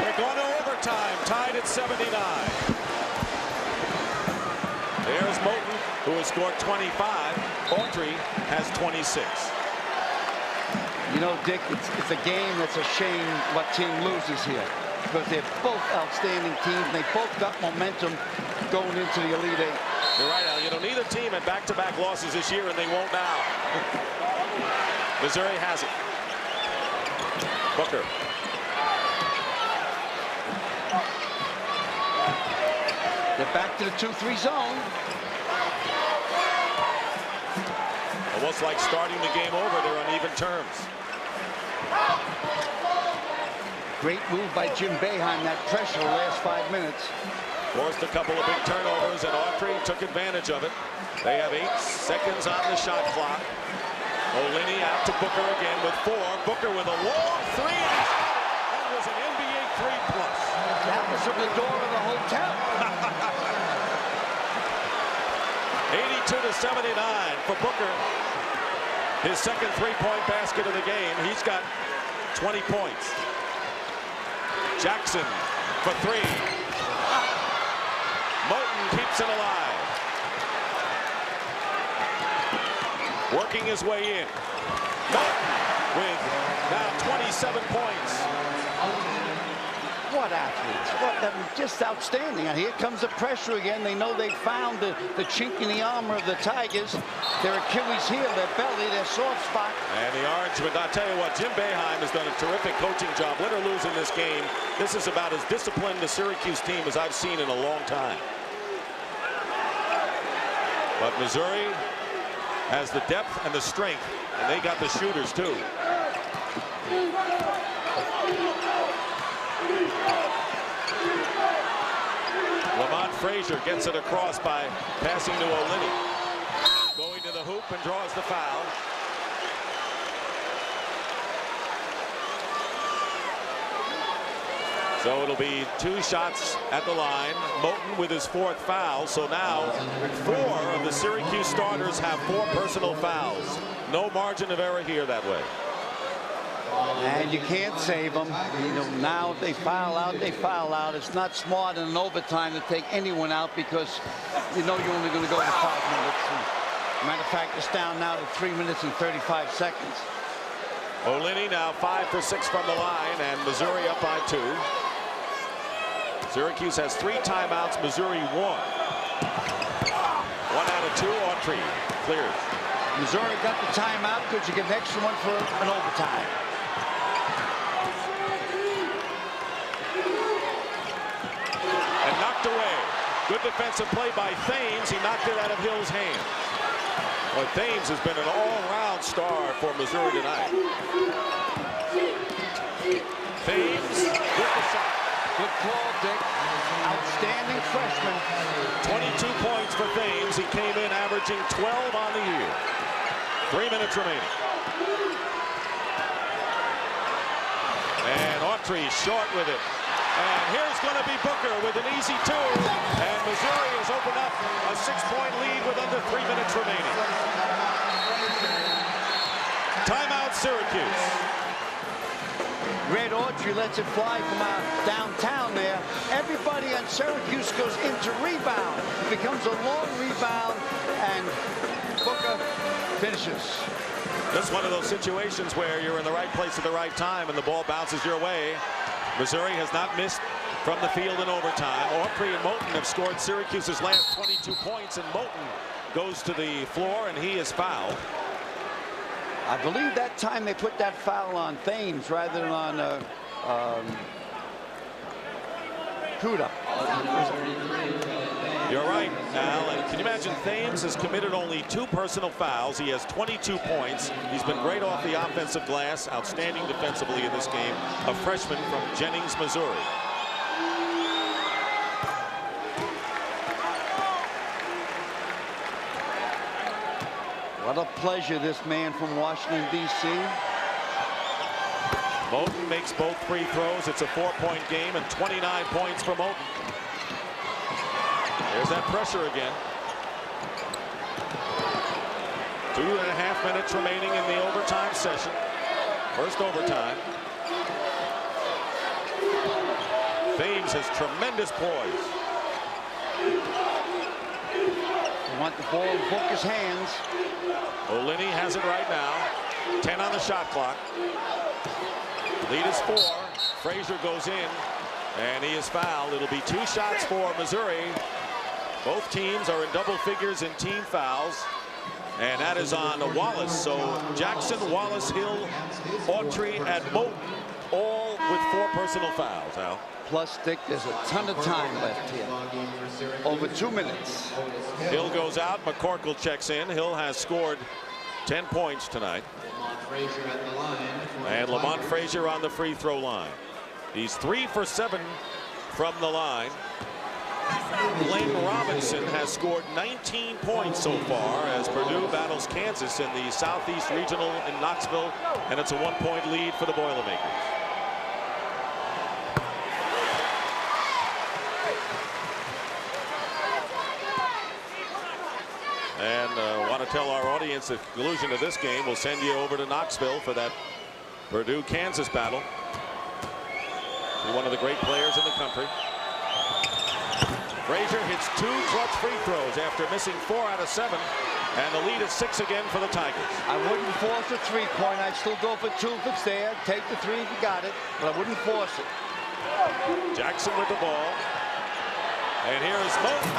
We're going to overtime, tied at 79. There's Moten, who has scored 25. Autry has 26. You know, Dick, it's a game that's a shame what team loses here, because they're both outstanding teams. And they both got momentum going into the Elite Eight. You're right, Al. You know, neither team had back-to-back losses this year, and they won't now. Missouri has it. Booker. They're back to the 2-3 zone. Almost like starting the game over. They're on even terms. Great move by Jim Boeheim, that pressure the last 5 minutes. Forced a couple of big turnovers, and Autry took advantage of it. They have 8 seconds on the shot clock. Olenny out to Booker again with 4. Booker with a long 3, and that was an NBA 3+. That was from the door of the hotel. 82-79 for Booker. His second 3-point basket of the game. He's got 20 points. Jackson for 3. Moten keeps it alive. Working his way in. Moten with now 27 points. What athletes. I mean, just outstanding. And here comes the pressure again. They know they found the chink in the armor of the Tigers. Their Achilles heel, their belly, their soft spot. And the Orange, but I'll tell you what, Jim Boeheim has done a terrific coaching job. Win or lose in this game, this is about as disciplined a Syracuse team as I've seen in a long time. But Missouri has the depth and the strength, and they got the shooters too. Lamont Frazier gets it across by passing to Olenny. Going to the hoop and draws the foul. So it'll be 2 shots at the line. Moten with his 4th foul. So now 4 of the Syracuse starters have 4 personal fouls. No margin of error here that way. And you can't save them. You know, now if they foul out, they foul out. It's not smart in an overtime to take anyone out, because you know you're only going to go to 5 minutes. And matter of fact, it's down now to 3 minutes and 35 seconds. Olenny now 5 for 6 from the line, and Missouri up by 2. Syracuse has 3 timeouts. Missouri 1. 1 out of 2. Autry clears. Missouri got the timeout because you get an extra one for an overtime. And knocked away. Good defensive play by Thames. He knocked it out of Hill's hand. Well, Thames has been an all-round star for Missouri tonight. Thames with the shot. Good call, Dick. Outstanding freshman. 22 points for Thames. He came in averaging 12 on the year. 3 minutes remaining. And Autry short with it. And here's going to be Booker with an easy 2. And Missouri has opened up a 6-point lead with under 3 minutes remaining. Timeout, Syracuse. Red Autry lets it fly from downtown there. Everybody on Syracuse goes into rebound. It becomes a long rebound, and Booker finishes. Just one of those situations where you're in the right place at the right time and the ball bounces your way. Missouri has not missed from the field in overtime. Autry and Moten have scored Syracuse's last 22 points, and Moten goes to the floor and he is fouled. I believe that time they put that foul on Thames rather than on Kuda. You're right, Al. And can you imagine, Thames has committed only 2 personal fouls. He has 22 points. He's been great off the offensive glass, outstanding defensively in this game. A freshman from Jennings, Missouri. What a pleasure, this man from Washington, D.C. Moten makes both free throws. It's a 4-point game and 29 points for Moten. There's that pressure again. 2.5 minutes remaining in the overtime session. First overtime. Thames has tremendous poise. They want the ball in Booker's hands. Olini has it right now. 10 on the shot clock. Lead is 4. Frazier goes in, and he is fouled. It'll be 2 shots for Missouri. Both teams are in double figures in team fouls, and that is on Wallace. So Jackson, Wallace, Hill, Autry, and Moten, all with 4 personal fouls, Al. Plus, Dick, there's a ton of time left here. Over 2 minutes. Hill goes out. McCorkle checks in. Hill has scored 10 points tonight. And Lamont Frazier on the free throw line. He's 3 for 7 from the line. Blaine Robinson has scored 19 points so far as Purdue battles Kansas in the Southeast Regional in Knoxville, and it's a 1-point lead for the Boilermakers. And want to tell our audience the conclusion of this game will send you over to Knoxville for that Purdue-Kansas battle. You're one of the great players in the country. Frazier hits 2 clutch free throws after missing 4 out of 7, and the lead is 6 again for the Tigers. I wouldn't force a 3-point. I'd still go for 2 if it's there. Take the 3 if you got it, but I wouldn't force it. Jackson with the ball. And here is Moten.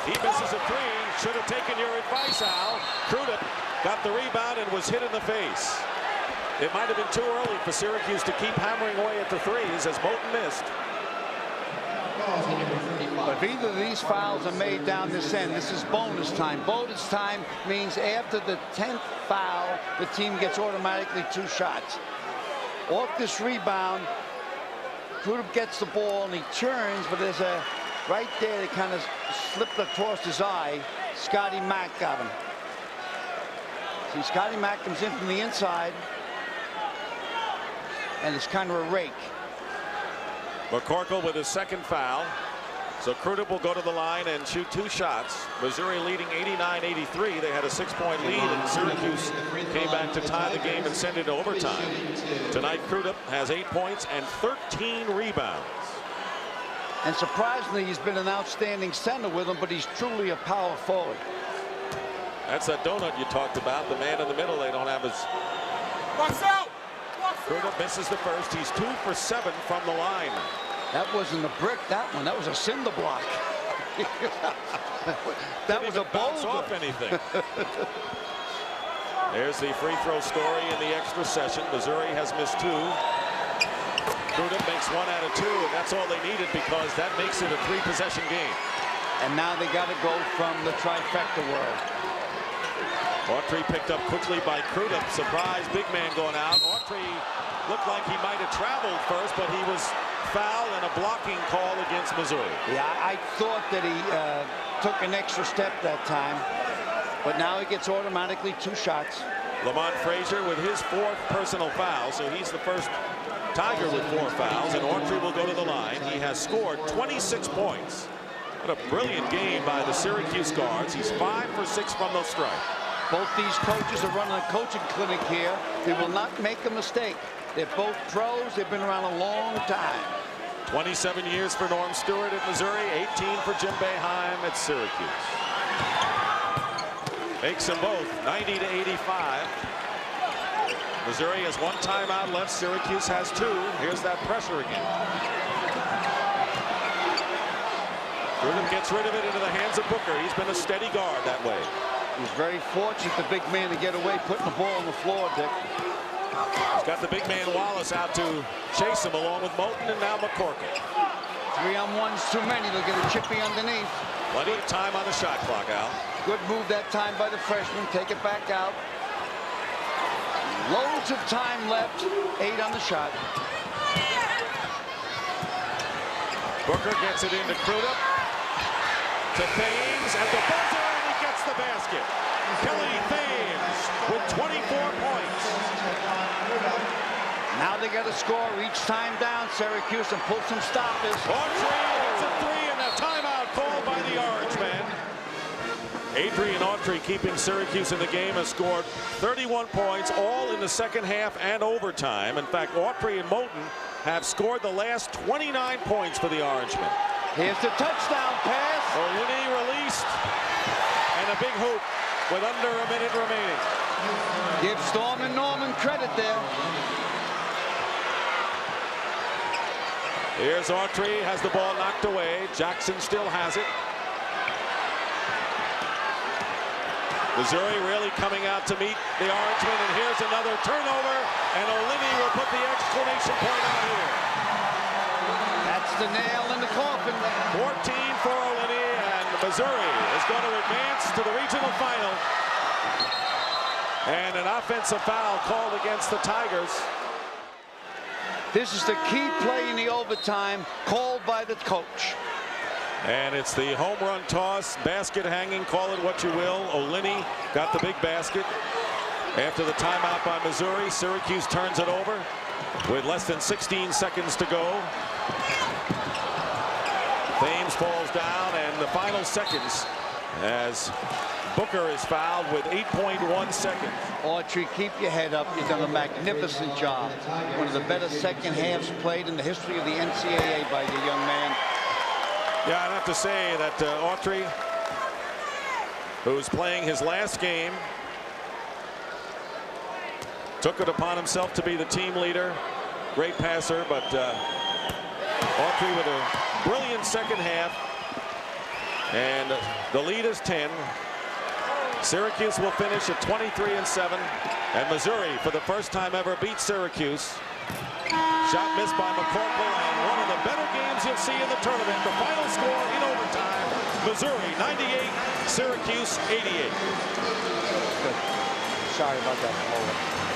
He misses a 3. Should have taken your advice, Al. Crudup got the rebound and was hit in the face. It might have been too early for Syracuse to keep hammering away at the 3s as Moten missed. But if either of these fouls are made down this end, this is bonus time. Bonus time means after the 10th foul, the team gets automatically 2 shots. Off this rebound, Crudup gets the ball and he turns, but there's a right there that kind of slipped across his eye. Scotty Mack got him. See, Scotty Mack comes in from the inside, and it's kind of a rake. McCorkle with his 2nd foul. So Crudup will go to the line and shoot 2 shots. Missouri leading 89-83. They had a 6-point lead, and Syracuse came back to tie the game and send it to overtime. Tonight, Crudup has 8 points and 13 rebounds. And surprisingly, he's been an outstanding center with him, but he's truly a power forward. That's that donut you talked about. The man in the middle, they don't have his. Crudup misses the first. He's 2 for 7 from the line. That wasn't a brick, that one. That was a cinder block. That was a boulder. Off anything. There's the free throw story in the extra session. Missouri has missed 2. Crudup makes 1 out of 2, and that's all they needed because that makes it a 3-possession game. And now they got to go from the trifecta world. Autry picked up quickly by Crudup. Surprise, big man going out. Autry looked like he might have traveled first, but he was fouled and a blocking call against Missouri. Yeah, I thought that he took an extra step that time, but now he gets automatically 2 shots. Lamont Frazier with his 4th personal foul, so he's the first Tiger with 4 fouls, and Autry will go to the line. He has scored 26 points. What a brilliant game by the Syracuse guards. He's 5 for 6 from the stripe. Both these coaches are running a coaching clinic here. They will not make a mistake. They're both pros. They've been around a long time. 27 years for Norm Stewart at Missouri, 18 for Jim Boeheim at Syracuse. Makes them both 90 to 85. Missouri has one timeout left. Syracuse has two. Here's that pressure again. Gruden gets rid of it into the hands of Booker. He's been a steady guard that way. He's very fortunate, the big man, to get away, putting the ball on the floor, Dick. He's got the big man Wallace out to chase him along with Moulton and now McCorkle. 3-on-1's too many. They'll get a chippy underneath. Plenty of time on the shot clock, Al. Good move that time by the freshman. Take it back out. Loads of time left. 8 on the shot. Booker gets it into Crudup. To Thames at the buzzer, and he gets the basket. Kelly Thames with 24 points. Now they got to score each time down, Syracuse, and pull some stoppers. Autry gets a three, and a timeout called by the Orange men. Adrian Autry, keeping Syracuse in the game, has scored 31 points, all in the second half and overtime. In fact, Autry and Moulton have scored the last 29 points for the Orangemen. Here's the touchdown pass. O'Linney released, and a big hoop with under a minute remaining. Give Storm and Norman credit there. Here's Autry, has the ball knocked away. Jackson still has it. Missouri really coming out to meet the Orangemen, and here's another turnover, and O'Linney will put the exclamation point on here. That's the nail in the coffin. 14 for O'Linney, and Missouri is going to advance to the regional final. And an offensive foul called against the Tigers. This is the key play in the overtime, called by the coach. And it's the home run toss, basket hanging, call it what you will. O'Linney got the big basket. After the timeout by Missouri, Syracuse turns it over with less than 16 seconds to go. Thames falls down, and the final seconds as Booker is fouled with 8.1 seconds. Autry, keep your head up. You've done a magnificent job. One of the better second halves played in the history of the NCAA by the young man. Yeah, I'd have to say that Autry, who's playing his last game, took it upon himself to be the team leader. Great passer, but Autry with a brilliant second half. And the lead is 10. Syracuse will finish at 23-7. And Missouri, for the first time ever, beats Syracuse. Shot missed by McCorkle, and one of the better games you'll see in the tournament. The final score in overtime, Missouri 98, Syracuse 88. Good. Sorry about that.